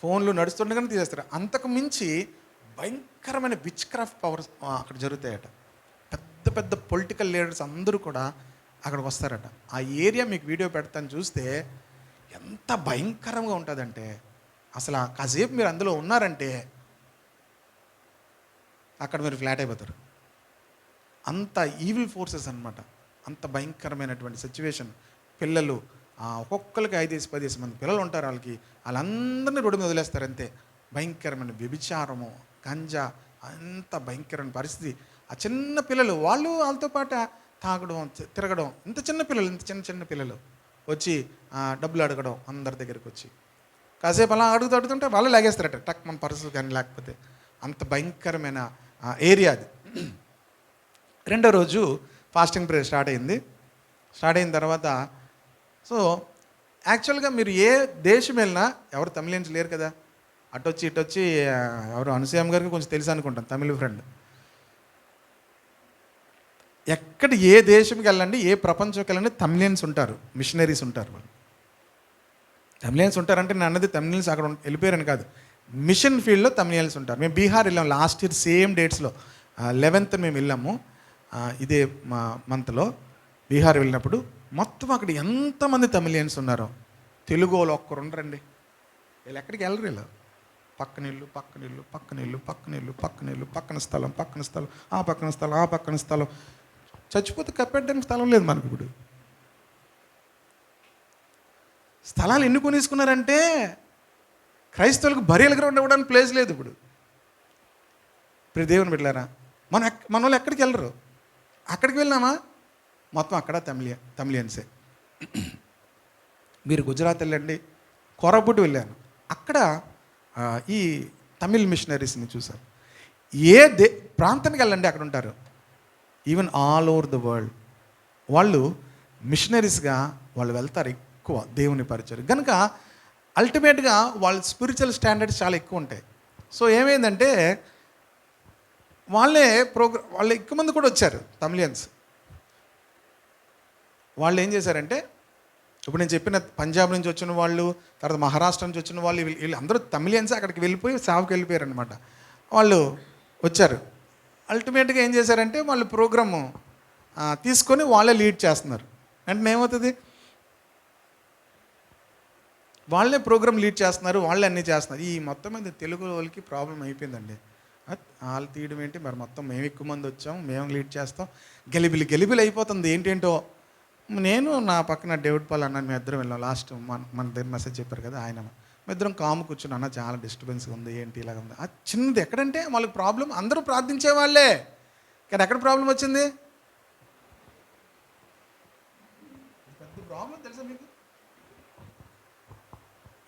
ఫోన్లు నడుస్తుండగానే తీసేస్తారు. అంతకు మించి భయంకరమైన విచ్ క్రాఫ్ట్ పవర్స్ అక్కడ జరుగుతాయట. పెద్ద పెద్ద పొలిటికల్ లీడర్స్ అందరూ కూడా అక్కడికి వస్తారట. ఆ ఏరియా మీకు వీడియో పెడతాను, చూస్తే ఎంత భయంకరంగా ఉంటుందంటే, అసలు కాసేపు మీరు అందులో ఉన్నారంటే అక్కడ మీరు ఫ్లాట్ అయిపోతారు. అంత ఈవిల్ ఫోర్సెస్ అనమాట. అంత భయంకరమైనటువంటి సిచ్యువేషన్. పిల్లలు ఒక్కొక్కరికి 5-10 మంది పిల్లలు ఉంటారు. వాళ్ళందరినీ రోడ్డు మీద వదిలేస్తారు అంతే. భయంకరమైన వ్యభిచారము, గంజా, అంత భయంకరమైన పరిస్థితి. ఆ చిన్న పిల్లలు వాళ్ళతో పాటు తాగడం, తిరగడం. ఇంత చిన్న పిల్లలు వచ్చి డబ్బులు అడగడం, అందరి దగ్గరికి వచ్చి కాసేపు అలా అడుగుతుంటే వాళ్ళు లాగేస్తారట టక్ మన పర్సు కానీ. లేకపోతే అంత భయంకరమైన ఏరియా అది. రెండో రోజు ఫాస్టింగ్ ప్రేయర్ స్టార్ట్ అయిన తర్వాత, సో యాక్చువల్గా మీరు ఏ దేశం వెళ్ళినా ఎవరు తమిళియన్స్ లేరు కదా. ఇటొచ్చి ఎవరు అనసూయమ్మ గారికి కొంచెం తెలుసు అనుకుంటాను, తమిళ ఫ్రెండ్. ఏ దేశంకి వెళ్ళండి, ఏ ప్రపంచంకి వెళ్ళండి, తమిళియన్స్ ఉంటారు, మిషనరీస్ ఉంటారు. వాళ్ళు తమిళియన్స్ ఉంటారంటే నేను అన్నది తమిళియన్స్ అక్కడ వెళ్ళిపోయారని కాదు, మిషన్ ఫీల్డ్లో తమిళియన్స్ ఉంటారు. మేము బీహార్ వెళ్ళాము లాస్ట్ ఇయర్ సేమ్ డేట్స్లో. 11th మేము వెళ్ళాము, ఇదే మా మంత్లో బీహార్ వెళ్ళినప్పుడు. మొత్తం అక్కడ ఎంతమంది తమిళియన్స్ ఉన్నారో. తెలుగు వాళ్ళు ఒక్కరు ఉండరండి. వీళ్ళు ఎక్కడికి వెళ్ళరు. వీళ్ళు పక్కన స్థలం, ఆ పక్కన స్థలం. చచ్చిపోతే కప్పెట్టడానికి స్థలం లేదు మనకు. ఇప్పుడు స్థలాలు ఎన్ని కొనేసుకున్నారంటే, క్రైస్తవులకు బరియల్ గ్రౌండ్ ఇవ్వడానికి ప్లేస్ లేదు ఇప్పుడు. దేవుని బిడ్డలారా, మన వాళ్ళు ఎక్కడికి వెళ్ళరు. అక్కడికి వెళ్ళినామా మొత్తం అక్కడ తమిళియన్సే. మీరు గుజరాత్ వెళ్ళండి, కోరాపుట్ వెళ్ళాను, అక్కడ ఈ తమిళ్ మిషనరీస్ని చూశారు. ప్రాంతానికి వెళ్ళండి అక్కడ ఉంటారు. Even all over the world వాళ్ళు మిషనరీస్గా వాళ్ళు వెళ్తారు ఎక్కువ దేవుని పరిచయం కనుక. అల్టిమేట్గా వాళ్ళ స్పిరిచువల్ స్టాండర్డ్స్ చాలా ఎక్కువ ఉంటాయి. సో ఏమైందంటే వాళ్ళు ఎక్కువ మంది కూడా వచ్చారు తమిళియన్స్. వాళ్ళు ఏం చేశారంటే, ఇప్పుడు నేను చెప్పిన పంజాబ్ నుంచి వచ్చిన వాళ్ళు, తర్వాత మహారాష్ట్ర నుంచి వచ్చిన వాళ్ళు, వీళ్ళు అందరూ తమిళియన్స్ అక్కడికి వెళ్ళిపోయి సేవకి వెళ్ళిపోయారు అనమాట. వాళ్ళు వచ్చారు. అల్టిమేట్గా ఏం చేశారంటే, వాళ్ళు ప్రోగ్రాము తీసుకొని వాళ్ళే లీడ్ చేస్తున్నారు. అంటే ఏమవుతుంది, వాళ్ళే ప్రోగ్రామ్ లీడ్ చేస్తున్నారు, వాళ్ళే అన్నీ చేస్తున్నారు. ఈ మొత్తం మీద తెలుగు వాళ్ళకి ప్రాబ్లం అయిపోయిందండి. వాళ్ళు తీయడం ఏంటి మరి, మొత్తం మేము ఎక్కువ మంది వచ్చాం, మేము లీడ్ చేస్తాం, గెలిబిలి అయిపోతుంది ఏంటేంటో. నేను నా పక్కన డేవిడ్ పాల్ అన్న, మీ ఇద్దరం వెళ్ళాం. లాస్ట్ మన దగ్గర మెసేజ్ చెప్పారు కదా ఆయన, మీ ఇద్దరం కాము కూర్చుని, అన్న చాలా డిస్టర్బెన్స్గా ఉంది, ఏంటి ఇలాగ ఉంది. అది చిన్నది. ఎక్కడంటే వాళ్ళకి ప్రాబ్లం, అందరూ ప్రార్థించే వాళ్ళే, కానీ ఎక్కడ ప్రాబ్లం వచ్చింది, పెద్ద ప్రాబ్లం తెలుసా మీకు.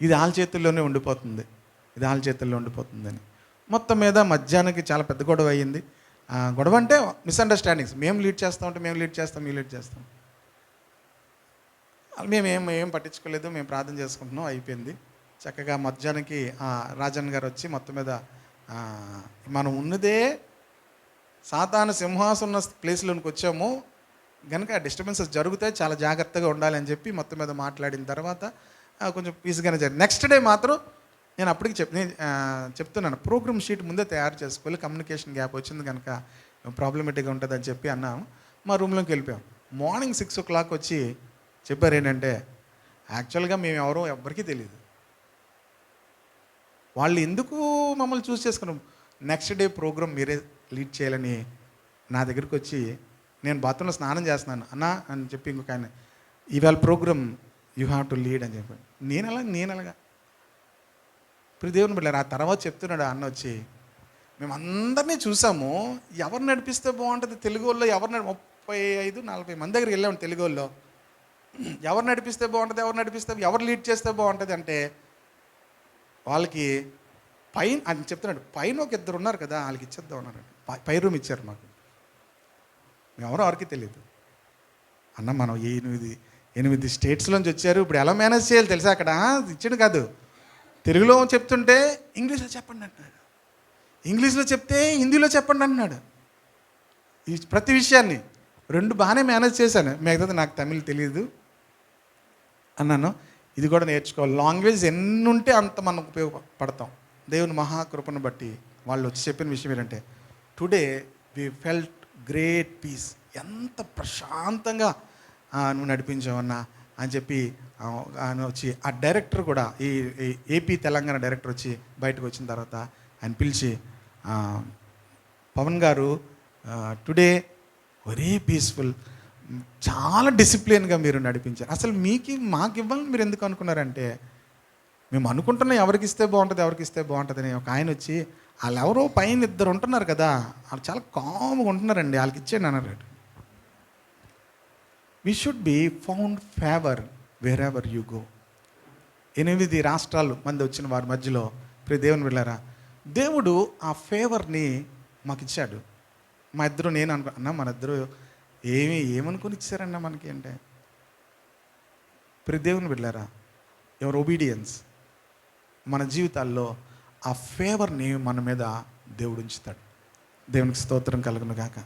ఇది వాళ్ళ చేతుల్లోనే ఉండిపోతుంది అని మొత్తం మీద మధ్యాహ్నానికి చాలా పెద్ద గొడవ అయ్యింది. గొడవ అంటే మిస్అండర్స్టాండింగ్స్. మేము లీడ్ చేస్తాం, మీరు లీడ్ చేస్తాం. మేమేం పట్టించుకోలేదు, మేము ప్రార్థన చేసుకుంటున్నాం, అయిపోయింది. చక్కగా మధ్యాహ్నానికి రాజన్ గారు వచ్చి మొత్తం మీద మనం ఉన్నదే సాతాను సింహాసనం ఉన్న ప్లేస్లోనికి వచ్చాము కనుక డిస్టర్బెన్సెస్ జరుగుతాయి, చాలా జాగ్రత్తగా ఉండాలి అని చెప్పి మొత్తం మీద మాట్లాడిన తర్వాత కొంచెం పీస్గానే జరిగింది. నెక్స్ట్ డే మాత్రం నేను అప్పటికి చెప్తున్నాను, ప్రోగ్రామ్ షీట్ ముందే తయారు చేసుకోవాలి, కమ్యూనికేషన్ గ్యాప్ వచ్చింది కనుక ప్రాబ్లమేటిక్గా ఉంటుంది అని చెప్పి అన్నాము. మా రూమ్లోకి వెళ్ళిపోయాం. మార్నింగ్ 6 o'clock వచ్చి చెప్పారు ఏంటంటే, యాక్చువల్గా మేము ఎవరికీ తెలియదు, వాళ్ళు ఎందుకు మమ్మల్ని చూస్ చేసుకున్నాం, నెక్స్ట్ డే ప్రోగ్రామ్ మీరే లీడ్ చేయాలని నా దగ్గరికి వచ్చి, నేను బాత్రూంలో స్నానం చేస్తున్నాను అన్నా అని చెప్పి ఇంకొక ఆయన, ఇవాళ programme you have to lead అని చెప్పాను. నేను అలాగా ఇప్పుడు దేవుని బిడ్డలారా, ఆ తర్వాత చెప్తున్నాడు అన్న వచ్చి, మేము అందరినీ చూసాము, ఎవరు నడిపిస్తే బాగుంటుంది తెలుగు వాళ్ళు, 35-40 మంది దగ్గరికి వెళ్ళాము తెలుగు వాళ్ళు, ఎవరు నడిపిస్తే బాగుంటుంది, ఎవరు లీడ్ చేస్తే బాగుంటుంది అంటే వాళ్ళకి పైన అని చెప్తున్నాడు, పైన ఒక 2 ఉన్నారు కదా వాళ్ళకి ఇచ్చేద్దాం అన్నారండి. పై రూమ్ ఇచ్చారు మాకు, ఎవరో ఎవరికి తెలియదు. అన్న మనం 8 స్టేట్స్లోంచి వచ్చారు, ఇప్పుడు ఎలా మేనేజ్ చేయాలి తెలుసా, అక్కడ ఇచ్చాడు కాదు, తెలుగులో చెప్తుంటే ఇంగ్లీష్లో చెప్పండి అంటున్నాడు, ఇంగ్లీష్లో చెప్తే హిందీలో చెప్పండి అంటున్నాడు. ఈ ప్రతి విషయాన్ని 2 బాగానే మేనేజ్ చేశాను, మిగతాది నాకు తమిళ్ తెలియదు అన్నాను. ఇది కూడా నేర్చుకోవాలి, లాంగ్వేజ్ ఎన్ని ఉంటే అంత మనం ఉపయోగపడతాం. దేవుని మహాకృపను బట్టి వాళ్ళు వచ్చి చెప్పిన విషయం ఏంటంటే, today we felt great peace, ఎంత ప్రశాంతంగా నువ్వు నడిపించావన్నా అని చెప్పి ఆయన వచ్చి, ఆ డైరెక్టర్ కూడా ఈ ఏపీ తెలంగాణ డైరెక్టర్ వచ్చి బయటకు వచ్చిన తర్వాత ఆయన పిలిచి, పవన్ గారు టుడే వెరీ పీస్ఫుల్, చాలా డిసిప్లిన్గా మీరు నడిపించారు, అసలు మాకు ఇవ్వాలని మీరు ఎందుకు అనుకున్నారంటే, మేము అనుకుంటున్నాం ఎవరికి ఇస్తే బాగుంటుంది అని. ఒక ఆయన వచ్చి, వాళ్ళు ఎవరో పైన 2 ఉంటున్నారు కదా, వాళ్ళు చాలా కామ్గా ఉంటున్నారండి, వాళ్ళకి ఇచ్చేయండి అన్నారు. We should be found favour wear ever you go. 8 రాష్ట్రాలు మంది వచ్చిన వారి మధ్యలో ప్రియ దేవుని వెళ్ళారా, దేవుడు ఆ ఫేవర్ని మాకు ఇచ్చాడు. నేను అనుకున్నా మన ఇద్దరు ఏమనుకుని ఇచ్చారన్నా మనకి అంటే, ప్రియ దేవుని వెళ్ళారా, ఎవరు ఒబీడియన్స్ మన జీవితాల్లో ఆ ఫేవర్ని మన మీద దేవుడు ఉంచుతాడు. దేవునికి స్తోత్రం కలుగును గాక.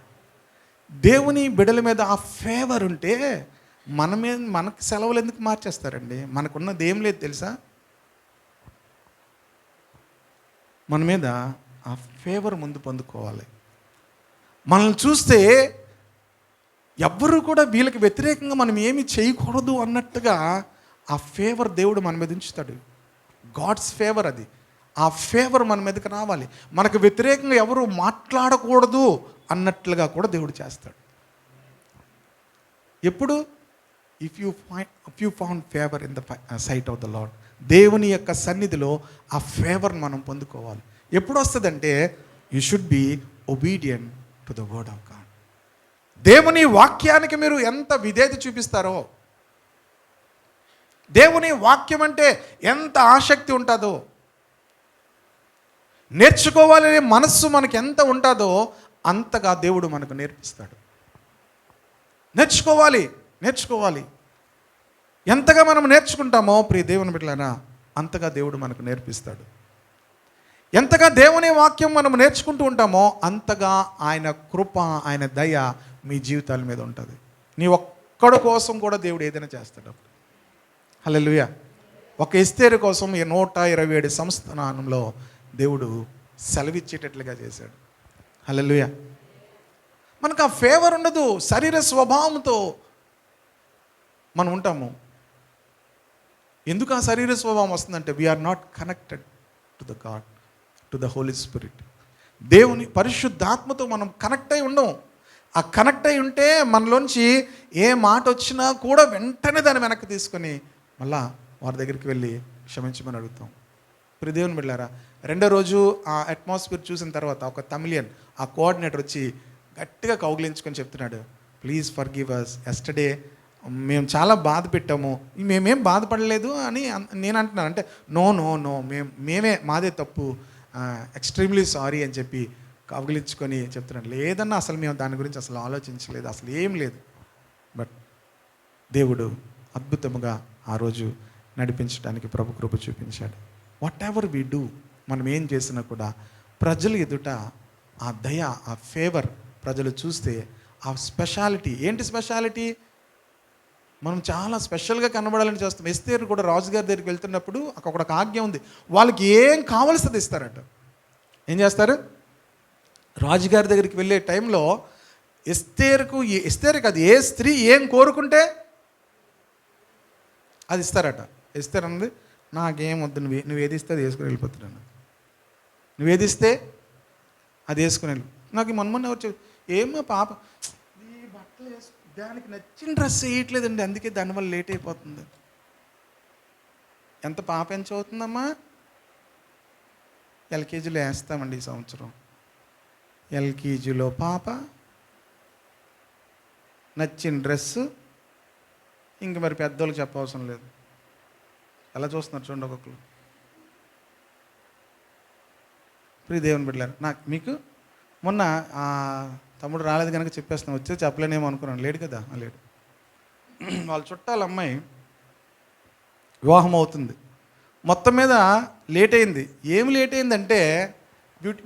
దేవుని బిడ్డల మీద ఆ ఫేవర్ ఉంటే మనకి సెలవులు ఎందుకు మార్చేస్తారండి? మనకున్నది ఏం లేదు తెలుసా, మన మీద ఆ ఫేవర్ ముందు పొందుకోవాలి. మనల్ని చూస్తే ఎవ్వరూ కూడా వీళ్ళకి వ్యతిరేకంగా మనం ఏమి చేయకూడదు అన్నట్టుగా ఆ ఫేవర్ దేవుడు మన మీద ఉంచుతాడు. గాడ్స్ ఫేవర్ అది. ఆ ఫేవర్ మన మీదకి రావాలి. మనకు వ్యతిరేకంగా ఎవరు మాట్లాడకూడదు అన్నట్లుగా కూడా దేవుడు చేస్తాడు. ఎప్పుడు? If you found favour in the sight of the Lord. దేవుని యొక్క సన్నిధిలో ఆ ఫేవర్ మనం పొందుకోవాలి. ఎప్పుడు వస్తుందంటే, you should be obedient to the word of God. దేవుని వాక్యానికి మీరు ఎంత విధేయత చూపిస్తారో, దేవుని వాక్యం అంటే ఎంత ఆసక్తి ఉంటుందో, నేర్చుకోవాలనే మనస్సు మనకి ఎంత ఉంటుందో అంతగా దేవుడు మనకు నేర్పిస్తాడు. నేర్చుకోవాలి. ఎంతగా మనం నేర్చుకుంటామో ప్రియ దేవుని బిడ్డలారా, అంతగా దేవుడు మనకు నేర్పిస్తాడు. ఎంతగా దేవుని వాక్యం మనం నేర్చుకుంటూ ఉంటామో అంతగా ఆయన కృప, ఆయన దయ మీ జీవితాల మీద ఉంటుంది. నీ ఒక్కడి కోసం కూడా దేవుడు ఏదైనా చేస్తాడు. హల్లెలూయా. ఒక ఎస్తేరు కోసం 127 సంస్థానంలో దేవుడు సెలవిచ్చేటట్లుగా చేశాడు. హల్లెలూయా. మనకు ఆ ఫేవర్ ఉండదు. శరీర స్వభావంతో మనం ఉంటాము. ఎందుకు ఆ శరీర స్వభావం వస్తుందంటే, we are not connected to the God, to the Holy Spirit. దేవుని పరిశుద్ధాత్మతో మనం కనెక్ట్ అయి ఉండము. ఆ కనెక్ట్ అయి ఉంటే మనలోంచి ఏ మాట వచ్చినా కూడా వెంటనే దాన్ని వెనక్కి తీసుకొని మళ్ళా వారి దగ్గరికి వెళ్ళి క్షమించమని అడుగుతాం. ప్రియ దేవుని బిడ్డలారా, 2వ రోజు ఆ అట్మాస్ఫియర్ చూసిన తర్వాత ఒక తమిళియన్ ఆ కోఆర్డినేటర్ వచ్చి గట్టిగా కౌగిలించుకొని చెప్తున్నాడు, ప్లీజ్ ఫర్గివ్ us. ఎస్టర్డే మేము చాలా బాధ పెట్టాము, మేమేం బాధపడలేదు అని నేను అంటున్నాను. అంటే నో మేమే మాదే తప్పు, ఎక్స్ట్రీమ్లీ సారీ అని చెప్పి కౌగిలించుకొని చెప్తున్నాడు. లేదన్నా అసలు మేము దాని గురించి అసలు ఆలోచించలేదు, అసలు ఏం లేదు. బట్ దేవుడు అద్భుతముగా ఆ రోజు నడిపించడానికి ప్రభు కృప చూపించాడు. వాట్ ఎవర్ వీ డూ, మనం ఏం చేసినా కూడా ప్రజలు ఎదుట ఆ దయ, ఆ ఫేవర్ ప్రజలు చూస్తే ఆ స్పెషాలిటీ ఏంటి? స్పెషాలిటీ మనం చాలా స్పెషల్గా కనబడాలని చేస్తాం. ఎస్తేరు కూడా రాజుగారి దగ్గరికి వెళ్తున్నప్పుడు అక్కడ ఒక ఆజ్ఞ ఉంది, వాళ్ళకి ఏం కావాల్సింది ఇస్తారట. ఏం చేస్తారు? రాజుగారి దగ్గరికి వెళ్ళే టైంలో ఎస్తేరు కాదు, ఏ స్త్రీ ఏం కోరుకుంటే అది ఇస్తారట. ఎస్తేరు అన్నది, నాకేం వద్దు, నువ్వు ఏది ఇస్తే అది వేసుకుని వెళ్ళిపోతున్నాను. నువ్వు ఏదిస్తే అది వేసుకుని వెళ్ళు. నాకు మొన్న ఎవరు ఏమో పాప ఈ బట్టలు దానికి నచ్చిన డ్రెస్ వేయట్లేదండి, అందుకే దానివల్ల లేట్ అయిపోతుంది. ఎంత పాప ఎంత చదువుతుందమ్మా? ఎల్కేజీలో వేస్తామండి ఈ సంవత్సరం. ఎల్కేజీలో పాప నచ్చిన డ్రెస్సు, ఇంక మరి పెద్దోళ్ళకి చెప్పవసరం లేదు. ఎలా చూస్తున్నారు చూడండి ఒక్కొక్కరు. ప్రియ దేవుని బిడ్డలారా, నాకు మీకు మొన్న తమ్ముడు రాలేదు కనుక చెప్పేస్తున్నాను, వచ్చి చెప్పలేనేమో అనుకున్నాను. లేడు కదా, లేడు. వాళ్ళ చుట్టాల అమ్మాయి వివాహం అవుతుంది. మొత్తం మీద లేట్ అయింది. ఏమి లేట్ అయిందంటే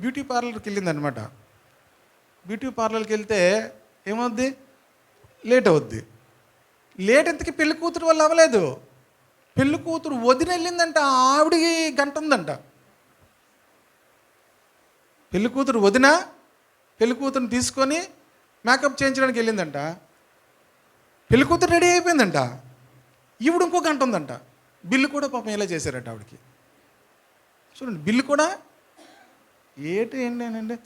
బ్యూటీ పార్లర్కి వెళ్ళింది అనమాట. బ్యూటీ పార్లర్కి వెళ్తే ఏమవుద్ది, లేట్ అవుద్ది. లేట్ ఎంతకి పెళ్లి కూతురు వల్ల అవ్వలేదు. పెళ్లి కూతురు వదిన వెళ్ళిందంట, ఆవిడికి గంట ఉందంట. పెళ్లి కూతురు వదిన పెళ్లి కూతురుని తీసుకొని మేకప్ చేయించడానికి వెళ్ళిందంట. పెళ్లి కూతురు రెడీ అయిపోయిందంట, ఈవిడ ఇంకో గంట ఉందంట. బిల్లు కూడా పాపం ఎలా చేశారట ఆవిడకి. చూడండి, బిల్లు కూడా ఏంటంటే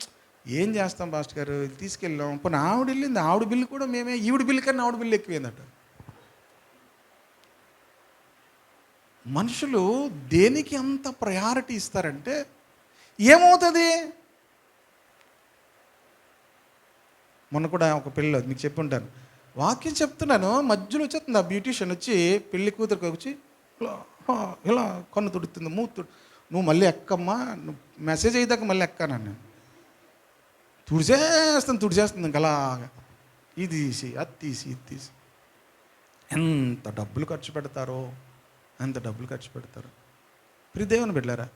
ఏం చేస్తాం పాస్టర్ గారు, తీసుకెళ్ళాం. పోనీ ఆవిడ వెళ్ళింది, ఆవిడ బిల్లు కూడా మేమే, ఈవిడ బిల్లు కన్నా ఆవిడ బిల్లు ఎక్కువైందట. మనుషులు దేనికి అంత ప్రయారిటీ ఇస్తారంటే ఏమవుతుంది. మొన్న కూడా ఒక పెళ్ళిలో మీకు చెప్పి ఉంటాను, వాక్యం చెప్తున్నాను, మధ్యలో వచ్చేస్తుంది ఆ బ్యూటీషియన్ వచ్చి పెళ్లి కూతురికి వచ్చి ఇలా కన్ను తుడుతుంది, నువ్వు మళ్ళీ ఎక్కమ్మా, నువ్వు మెసేజ్ అయ్యేదాకా మళ్ళీ ఎక్కాను నేను. తుడిచేస్తుంది ఇంకా అలాగా, ఇది తీసి అది తీసి ఇది తీసి. ఎంత డబ్బులు ఖర్చు పెడతారో, ఎంత డబ్బులు ఖర్చు పెడతారు. ప్రియ దేవుని బిడ్డలారా,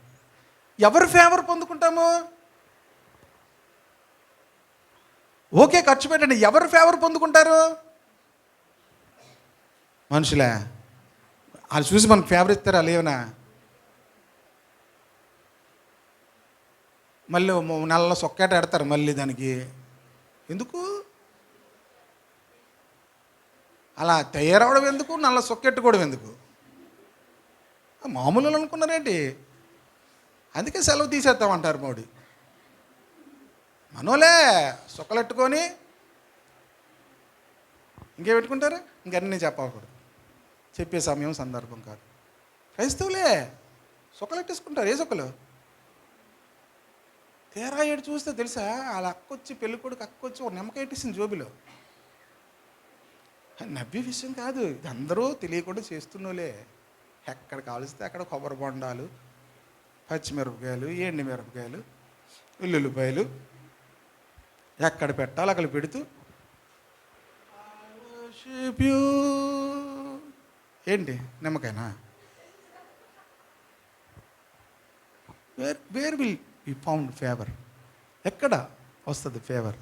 ఎవరు ఫేవర్ పొందుకుంటాము? ఓకే, ఖర్చు పెట్టండి. ఎవరు ఫేవర్ పొందుకుంటారు? మనుషులే. వాళ్ళు చూసి మనకు ఫేవర్ ఇస్తారా? లేవనా? మళ్ళీ నల్ల సొక్కేట పెడతారు మళ్ళీ దానికి. ఎందుకు అలా తయారవడం, ఎందుకు నల్ల సొక్కెట్టుకోవడం ఎందుకు? మామూలు అనుకున్నారేంటి? అందుకే సెలవు తీసేస్తామంటారు మోడీ. మనోలే సొక్కలెట్టుకొని ఇంకే పెట్టుకుంటారు. ఇంకన్నీ చెప్పకూడదు, చెప్పే సమయం సందర్భం కాదు. క్రైస్తవులే సొక్కలెట్టేసుకుంటారు. ఏ సొక్కలు? తేరా ఏడు చూస్తే తెలుసా, వాళ్ళ అక్కొచ్చి పెళ్ళికొడుకు అక్కొచ్చి ఒక నిమ్మకాయ ఇట్టేసింది జోబిలో. నవ్వే విషయం కాదు, ఇది అందరూ తెలియకుండా చేస్తున్నోలే. ఎక్కడ కాలుస్తే అక్కడ కొబ్బరి బొండాలు, పచ్చిమిరపకాయలు, ఎండి మిరపకాయలు, ఉల్లిపాయలు ఎక్కడ పెట్టాలి అక్కడ పెడుతూ ఏంటి నిమ్మకాయనా? వేర్ విల్ ఈ ఫౌండ్ ఫేవర్? ఎక్కడ వస్తుంది ఫేవర్?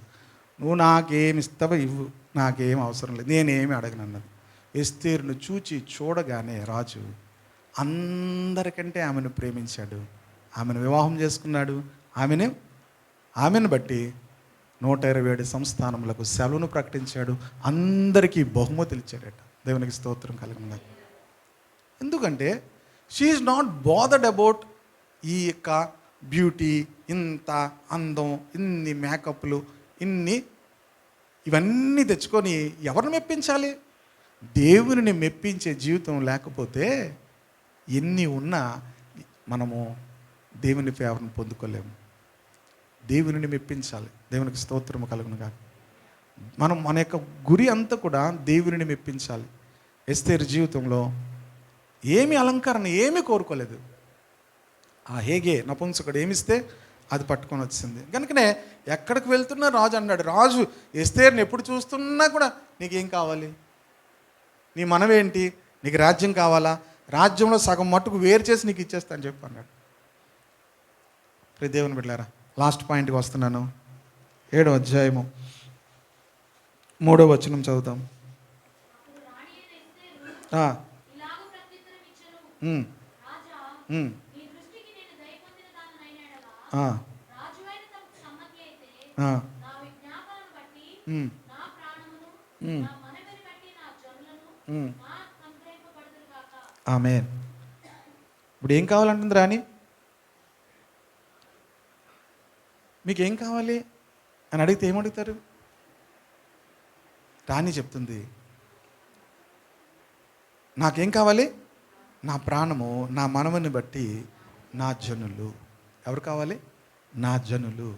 నువ్వు నాకేమి ఇస్తావో ఇవ్వు, నాకేం అవసరం లేదు, నేనేమి అడగనన్నది. ఎస్తేరును చూడగానే రాజు అందరికంటే ఆమెను ప్రేమించాడు, ఆమెను వివాహం చేసుకున్నాడు. ఆమెను బట్టి 127 సంస్థానములకు సెలవును ప్రకటించాడు. అందరికీ బహుమతులు ఇచ్చాడట. దేవునికి స్తోత్రం కలుగును. ఎందుకంటే షీఈస్ నాట్ బాదర్డ్ అబౌట్ ఈ యొక్క బ్యూటీ, ఇంత అందం, ఇన్ని మేకప్లు, ఇవన్నీ తెచ్చుకొని ఎవరిని మెప్పించాలి? దేవుని మెప్పించే జీవితం లేకపోతే ఎన్ని ఉన్నా మనము దేవుని ఫేవర్ని పొందుకోలేము. దేవుని మెప్పించాలి. దేవునికి స్తోత్రము కలుగునుగా. మన యొక్క గురి అంతా కూడా దేవుని మెప్పించాలి. ఎస్తేరు జీవితంలో ఏమి అలంకరణ ఏమీ కోరుకోలేదు. ఆ హేగే నపుంసకుడు ఏమిస్తే అది పట్టుకొని వచ్చింది. కనుకనే ఎక్కడికి వెళ్తున్నా రాజు అన్నాడు. రాజు ఎస్తేరుని ఎప్పుడు చూస్తున్నా కూడా నీకేం కావాలి, నీ మనవేంటి, నీకు రాజ్యం కావాలా, రాజ్యంలో సగం మట్టుకు వేరు చేసి నీకు ఇచ్చేస్తాను చెప్పి అన్నాడు. దేవుని బిడ్డలారా, లాస్ట్ పాయింట్కి వస్తున్నాను. 7వ అధ్యాయము 3వ వచనం చదువుతాం. ఆమేన్. ఇప్పుడు ఏం కావాలంటుంది రాణి? మీకేం కావాలి అని అడిగితే ఏమడుగుతారు? రాణి చెప్తుంది, నాకేం కావాలి? నా ప్రాణము, నా మనవుని బట్టి నా జనులు. ఎవరు కావాలి? నా జనులు.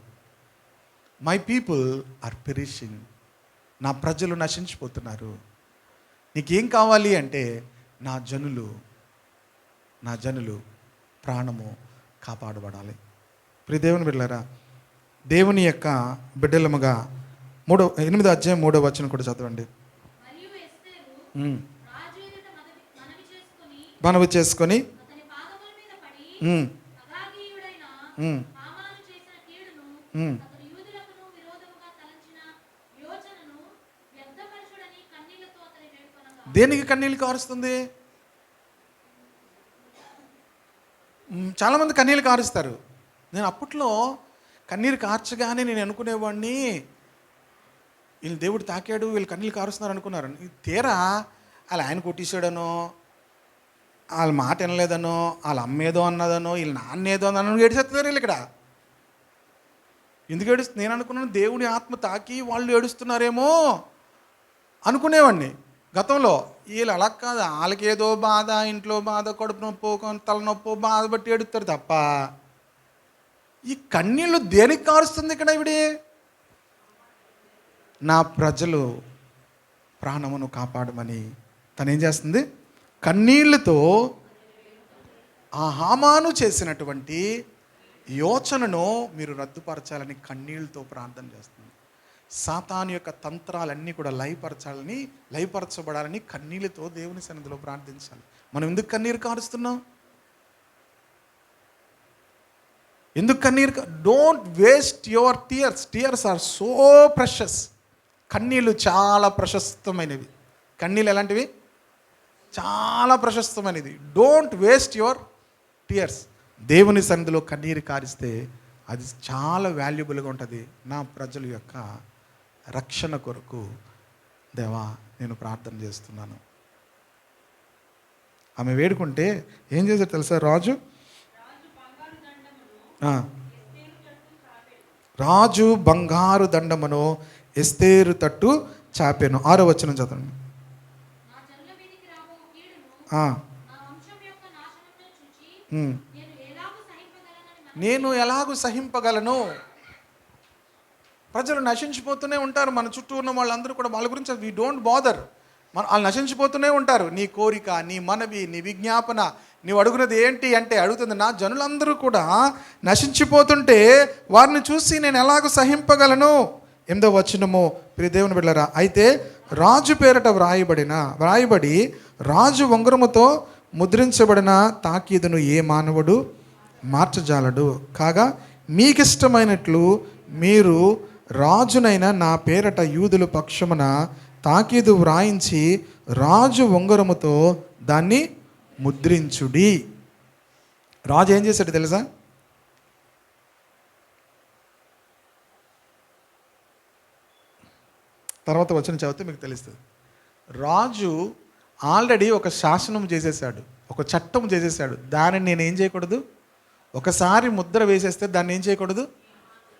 My people are perishing. నా ప్రజలు నశించిపోతున్నారు. నీకేం కావాలి అంటే నా జనులు ప్రాణము కాపాడబడాలి. ప్రియ దేవుని బిడ్డలారా, దేవుని యొక్క బిడ్డలముగా 8వ అధ్యాయం 3వ వచనం కూడా చదవండి. మనవి చేసుకొని దేనికి కన్నీళ్ళు కారుస్తుంది? చాలామంది కన్నీళ్ళు కారుస్తారు. నేను అప్పట్లో కన్నీరు కార్చగానే నేను అనుకునేవాడిని, వీళ్ళు దేవుడు తాకాడు, వీళ్ళు కన్నీళ్ళు కారుస్తున్నారు అనుకున్నారు. తీరా వాళ్ళ ఆయన కొట్టేశాడనో, వాళ్ళ మాట వినలేదనో, వాళ్ళ అమ్మ ఏదో అన్నదనో, వీళ్ళ నాన్న ఏదో అన్నో ఏడిచేస్తున్నారు వీళ్ళు ఇక్కడ. ఎందుకు ఏడుస్తుంది? నేను అనుకున్నాను దేవుని ఆత్మ తాకి వాళ్ళు ఏడుస్తున్నారేమో అనుకునేవాడిని గతంలో. వీళ్ళు అలా కాదు, వాళ్ళకి ఏదో బాధ, ఇంట్లో బాధ, కడుపు నొప్పో తలనొప్పో బాధ బట్టి ఏడుస్తారు తప్ప ఈ కన్నీళ్ళు దేనికి కారుస్తుంది ఇక్కడ? ఇవిడి నా ప్రజలు ప్రాణమును కాపాడమని తను ఏం చేస్తుంది? కన్నీళ్లతో ఆ హామాను చేసినటువంటి యోచనను మీరు రద్దుపరచాలని కన్నీళ్ళతో ప్రార్థన చేస్తుంది. సాతాను యొక్క తంత్రాలన్నీ కూడా లయపరచబడాలని కన్నీళ్ళతో దేవుని సన్నిధిలో ప్రార్థించాలి. మనం ఎందుకు కన్నీరు కారుస్తున్నాం? ఎందుకు కన్నీరు? Don't waste your tears are so precious. కన్నీళ్ళు చాలా ప్రశస్తమైనవి. కన్నీళ్ళు ఎలాంటివి? చాలా ప్రశస్తమైనది. Don't waste your tears. దేవుని సన్నిధిలో కన్నీరు కారిస్తే అది చాలా వాల్యుబుల్గా ఉంటుంది. నా ప్రజల యొక్క రక్షణ కొరకు దేవా నేను ప్రార్థన చేస్తున్నాను. ఆమె వేడుకుంటే ఏం చేశారు తెలుసా? రాజు బంగారు దండమును ఎస్తేరు తట్టు చాపెను. 6వ వచనం చదవండి. నేను ఎలాగూ సహింపగలను? ప్రజలు నశించిపోతూనే ఉంటారు. మన చుట్టూ ఉన్న వాళ్ళందరూ కూడా వాళ్ళ గురించి వీ డోంట్ బాదర్. వాళ్ళు నశించిపోతూనే ఉంటారు. నీ కోరిక, నీ మనవి, నీ విజ్ఞాపన, నీవు అడుగున్నది ఏంటి అంటే అడుగుతుంది, నా జనులందరూ కూడా నశించిపోతుంటే వారిని చూసి నేను ఎలాగో సహింపగలను? 8వ వచనము. ప్రియ దేవుని బిడ్డలారా, అయితే రాజు పేరట వ్రాయబడి రాజు ఉంగరముతో ముద్రించబడిన తాకీదును ఏ మానవుడు మార్చజాలడు. కాగా మీకిష్టమైనట్లు మీరు రాజునైన నా పేరట యూదుల పక్షమున తాకీదు వ్రాయించి రాజు ఉంగరముతో దాన్ని ముద్రించుడి. రాజు ఏం చేశాడు తెలుసా? తర్వాత వచ్చిన చదివితే మీకు తెలుస్తుంది. రాజు ఆల్రెడీ ఒక శాసనం చేసేసాడు, ఒక చట్టం చేసేసాడు. దానిని నేను ఏం చేయకూడదు? ఒకసారి ముద్ర వేసేస్తే దాన్ని ఏం చేయకూడదు?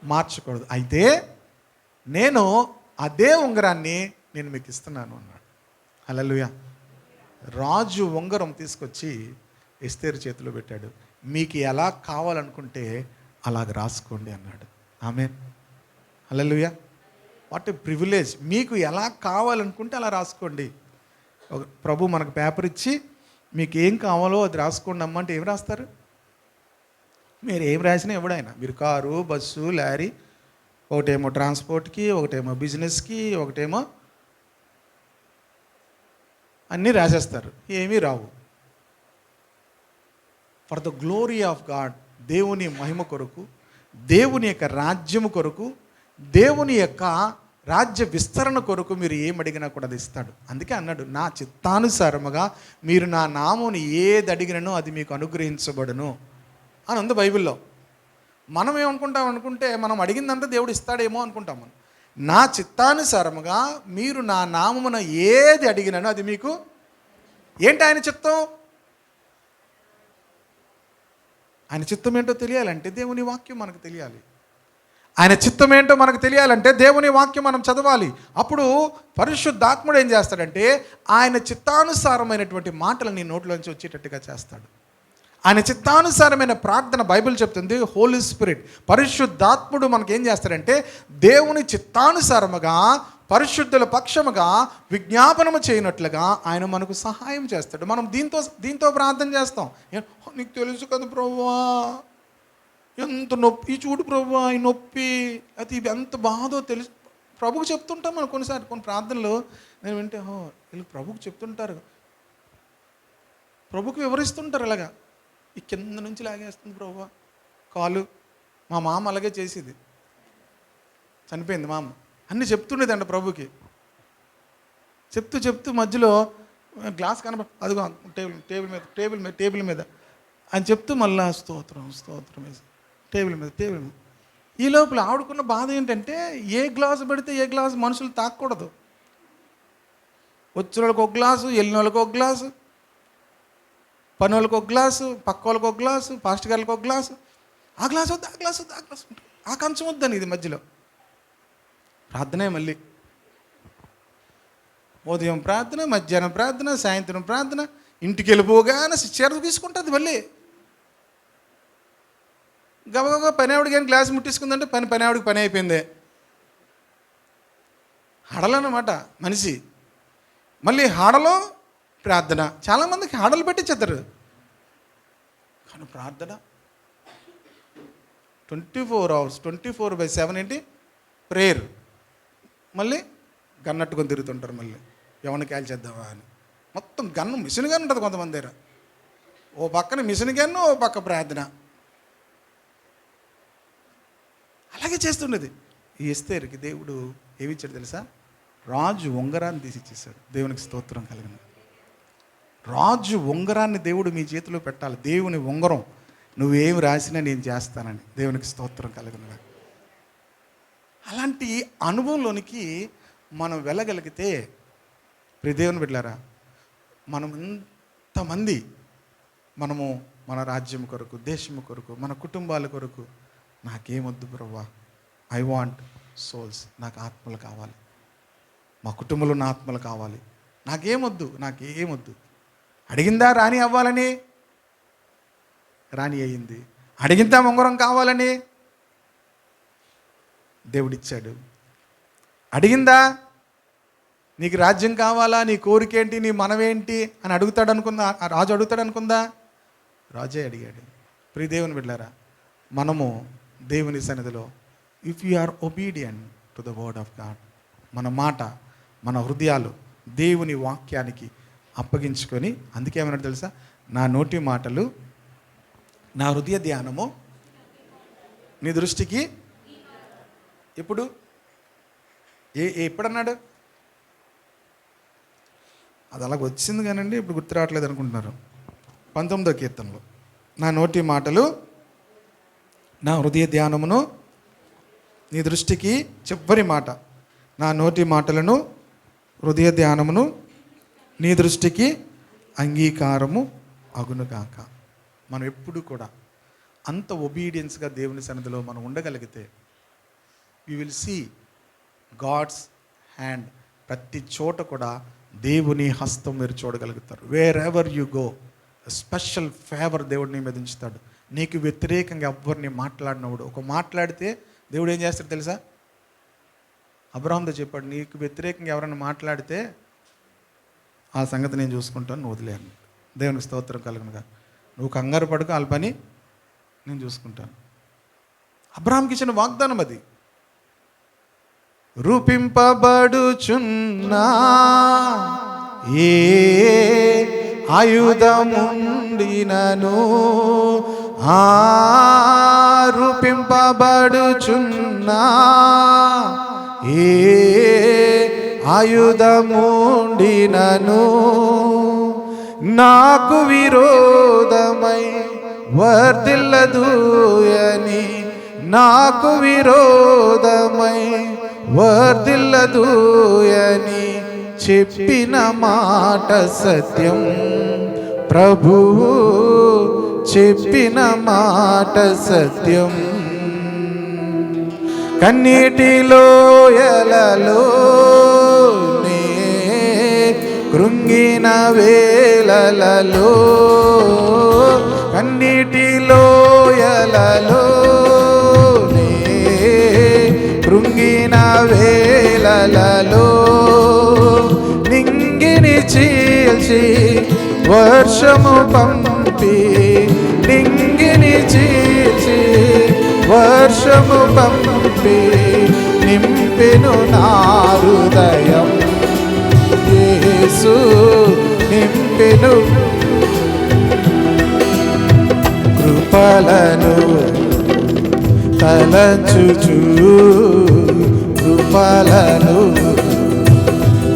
మార్చకూడదు. అయితే నేను అదే ఉంగరాన్ని నేను మీకు ఇస్తున్నాను అన్నాడు. హల్లెలూయా. రాజు ఉంగరం తీసుకొచ్చి ఎస్తేరు చేతిలో పెట్టాడు. మీకు ఎలా కావాలనుకుంటే అలాగ రాసుకోండి అన్నాడు. Amen. Hallelujah. What a privilege. మీకు ఎలా కావాలనుకుంటే అలా రాసుకోండి. ప్రభు మనకు పేపర్ ఇచ్చి మీకు ఏం కావాలో అది రాసుకోండి అమ్మంటే ఏం రాస్తారు? మీరు ఏం రాసినా ఎవడైనా, మీరు కారు, బస్సు, లారీ, ఒకటేమో ట్రాన్స్పోర్ట్కి, ఒకటేమో బిజినెస్కి, ఒకటేమో అన్నీ రాసేస్తారు. ఏమీ రావు. For the glory of God, దేవుని మహిమ కొరకు, దేవుని యొక్క రాజ్యము కొరకు, దేవుని యొక్క రాజ్య విస్తరణ కొరకు మీరు ఏమడిగినా కూడా అది ఇస్తాడు. అందుకే అన్నాడు, నా చిత్తానుసారముగా మీరు నా నామమును ఏది అడిగినను అది మీకు అనుగ్రహించబడును అని ఉంది బైబిల్లో. మనం ఏమనుకుంటాం అనుకుంటే మనం అడిగిందంతా దేవుడు ఇస్తాడేమో అనుకుంటాం. మనం నా చిత్తానుసారముగా మీరు నా నామమున ఏది అడిగినను అది మీకు. ఏంటి ఆయన చిత్తం? ఆయన చిత్తం ఏంటో తెలియాలంటే దేవుని వాక్యం మనకు తెలియాలి. ఆయన చిత్తం ఏంటో మనకు తెలియాలంటే దేవుని వాక్యం మనం చదవాలి. అప్పుడు పరిశుద్ధాత్ముడు ఏం చేస్తాడంటే ఆయన చిత్తానుసారమైనటువంటి మాటలు నీ నోట్లోంచి వచ్చేటట్టుగా చేస్తాడు. ఆయన చిత్తానుసారమైన ప్రార్థన బైబిల్ చెప్తుంది. హోలీ స్పిరిట్, పరిశుద్ధాత్ముడు మనకేం చేస్తాడంటే దేవుని చిత్తానుసారముగా పరిశుద్ధుల పక్షముగా విజ్ఞాపనము చేయనట్లుగా ఆయన మనకు సహాయం చేస్తాడు. మనం దీంతో ప్రార్థన చేస్తాం. నీకు తెలుసు కదా ప్రభువా, ఎంత నొప్పి చూడు ప్రభువా, ఈ నొప్పి అది ఎంత బాధో తెలుసు ప్రభుకు చెప్తుంటాం. మనం కొన్నిసార్లు కొన్ని ప్రార్థనలు నేను వింటే వీళ్ళు ప్రభుకు చెప్తుంటారు, ప్రభుకు వివరిస్తుంటారు. ఇలాగా ఈ కింద నుంచి లాగేస్తుంది ప్రభువా కాలు. మా మామ అలాగే చేసేది, చనిపోయింది మామ, అన్నీ చెప్తుండేదండి ప్రభుకి. చెప్తూ మధ్యలో గ్లాస్ అదిగో టేబుల్ మీద అని చెప్తూ మళ్ళా స్తోత్రం వేసి టేబుల్ మీద. ఈ లోపల ఆవిడకున్న బాధ ఏంటంటే ఏ గ్లాసు పెడితే ఏ గ్లాసు మనుషులు తాకూడదు. వచ్చిన వాళ్ళకి ఒక గ్లాసు, వెళ్ళిన వాళ్ళకి ఒక గ్లాసు, పని వాళ్ళకి ఒక గ్లాసు, పక్క వాళ్ళకి ఒక గ్లాసు, పాస్టర్ గారికి ఒక గ్లాసు. ఆ గ్లాసు వద్దు, ఆ గ్లాసు వద్దు, ఆ గ్లాసు ఉంటుంది, ఆ కంచం వద్దని ఇది మధ్యలో ప్రార్థనే. మళ్ళీ ఉదయం ప్రార్థన, మధ్యాహ్నం ప్రార్థన, సాయంత్రం ప్రార్థన, ఇంటికి వెళ్ళిపోగానే చీర తీసుకుంటుంది. మళ్ళీ గబగబా పని ఆవిడకి ఏం గ్లాస్ ముట్టించుకుందంటే పని ఆవిడకి పని అయిపోయిందే. హడలన్నమాట మనిషి. మళ్ళీ హాడలో ప్రార్థన. చాలామందికి హాడలు పెట్టించేద్దరు, కానీ ప్రార్థన 24 hours 24/7 ఏంటి ప్రేయర్. మళ్ళీ గన్నట్టుకొని తిరుగుతుంటారు. మళ్ళీ ఎవరిని కాల్చేద్దామా అని మొత్తం గన్ను మిషన్ గన్ ఉంటుంది కొంతమంది దగ్గర. ఓ పక్కన మిషన్ గన్ను, ఓ పక్క ప్రార్థన. అలాగే చేస్తుండేది. ఈ ఎస్తేరుకి దేవుడు ఏమి ఇచ్చాడు తెలుసా? రాజు ఉంగరాన్ని తీసి ఇచ్చేసాడు. దేవునికి స్తోత్రం కలిగిన. రాజు ఉంగరాన్ని దేవుడు మీ చేతిలో పెట్టాలి. దేవుని ఉంగరం, నువ్వేమి రాసినా నేను చేస్తానని. దేవునికి స్తోత్రం కలిగిన. అలాంటి అనుభవంలోనికి మనం వెళ్ళగలిగితే ప్రియ దేవుని బిడ్డలారా, మనం ఇంతమంది మనము మన రాజ్యం కొరకు, దేశం కొరకు, మన కుటుంబాల కొరకు, నాకేమొద్దు ప్రభువా, ఐ వాంట్ సోల్స్, నాకు ఆత్మలు కావాలి, మా కుటుంబంలో నా ఆత్మలు కావాలి, నాకేమొద్దు. అడిగిందా రాణి అవ్వాలని? రాణి అయ్యింది. అడిగిందా ఉంగరం కావాలని? దేవుడిచ్చాడు. అడిగిందా నీకు రాజ్యం కావాలా, నీ కోరికేంటి, నీ మనవేంటి అని అడుగుతాడు అనుకుందా? రాజు అడుగుతాడు అనుకుందా? రాజే అడిగాడు. ప్రియ దేవుని బిడ్డలారా, మనము దేవుని సన్నిధిలో if you are obedient to the word of God, మన మాట, మన హృదయాలు దేవుని వాక్యానికి అప్పగించుకొని, అందుకే ఏమన్నాడు తెలుసా? నా నోటి మాటలు, నా హృదయ ధ్యానము నీ దృష్టికి. ఇప్పుడు ఎప్పుడన్నాడు? అది అలాగ వచ్చింది కానండి, ఇప్పుడు గుర్తు రావట్లేదు అనుకుంటున్నారు. 19వ కీర్తనలో నా నోటి మాటలు, నా హృదయ ధ్యానమును నీ దృష్టికి. చివరి మాట, నా నోటి మాటలను, హృదయ ధ్యానమును నీ దృష్టికి అంగీకారము అగునుగాక. మనం ఎప్పుడు కూడా అంత ఒబీడియన్స్గా దేవుని సన్నిధిలో మనం ఉండగలిగితే you will see God's hand. ప్రతి చోట కూడా దేవుని హస్తం మీరు చూడగలుగుతారు. Wherever you go, special favour దేవుడు నీ మీద ఉంచుతాడు. నీకు వ్యతిరేకంగా ఎవరిని మాట్లాడినప్పుడు, ఒక మాట్లాడితే దేవుడు ఏం చేస్తాడు తెలుసా? అబ్రహాంతో చెప్పాడు, నీకు వ్యతిరేకంగా ఎవరైనా మాట్లాడితే ఆ సంగతి నేను చూసుకుంటాను, నువ్వు వదిలేను. దేవునికి స్తోత్రం కలుగునుగా. నువ్వు కంగారు పడుకో, వాళ్ళ పని నేను చూసుకుంటాను. అబ్రహాంకి ఇచ్చిన వాగ్దానం అది. రూపింపబడుచున్నా ఏ ఆయుధముండినను, రూపింపబడుచున్నా ఏ ఆయుధముండినను నాకు విరోధమై వర్ధిల్లదుయని, నాకు విరోధమై వర్ధిల్లదుయని చెప్పిన మాట సత్యం. ప్రభువు చెప్పిన మాట సత్యం. కన్నీటిలో ఎలలో నే కృంగిన వేళలలో, కన్నీటిలో ఎలలో నే కృంగిన వేళలలో, నింగిని చీల్చి వర్షము పంపి, నింగిని చీల్చి వర్షము పంపి, నింపెను నా హృదయం. యేసు నింపెను కృపలను తలంచుచు, కృపలను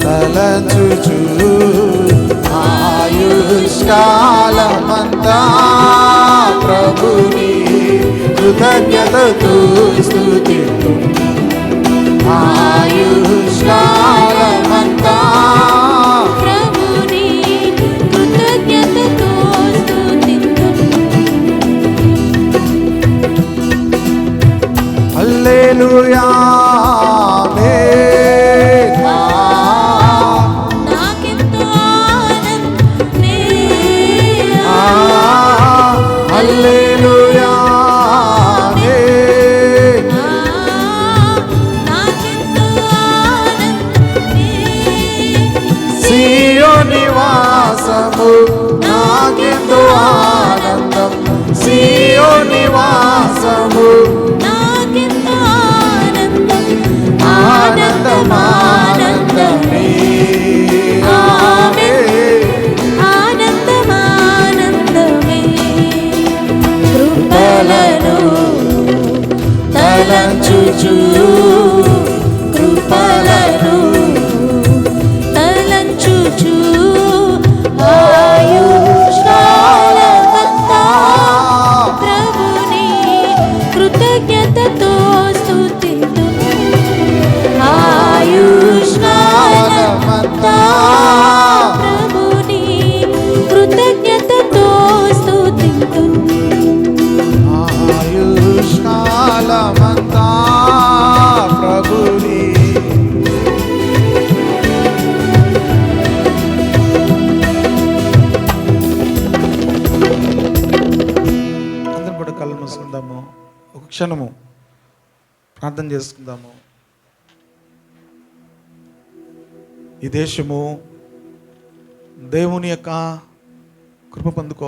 తలంచుచు, ఆయుష్కాలమంతా ప్రభుని కృతజ్ఞతతో స్తుతింతు. ఆయుష్కాలమంతా ప్రభుని కృతజ్ఞతతో స్తుతింతు. హల్లెలూయా ఆమేన్. నాకెంతో ఆనందమే. హల్లెలూయా ఆమేన్. నాకెంతో ఆనందమే. సియోని నివాసము నాకెంతో ఆనందం, సియోని నివాసము నాకెంతో ఆనందం. ఆనందం ఆనందమే. ఆమేన్. ఆనందమానందమే. కృపలను తలంచుచు, కృపలను తలంచుచు, ఆయుష్కాలమంతా ప్రభుని కృతజ్ఞతతో స్తుతింతు. ఆయుష్కాలమంతా ప్రభుని కృతజ్ఞతతో స్తుతింతు. ఆయుష్కాలమంతా ప్రభుని. అందరం కూడా కళ్ళు మూసుకుందాము, ఒక క్షణము ప్రార్థన చేసుకుందాము. ఈ దేశము దేవుని యొక్క కృప పొందుకో.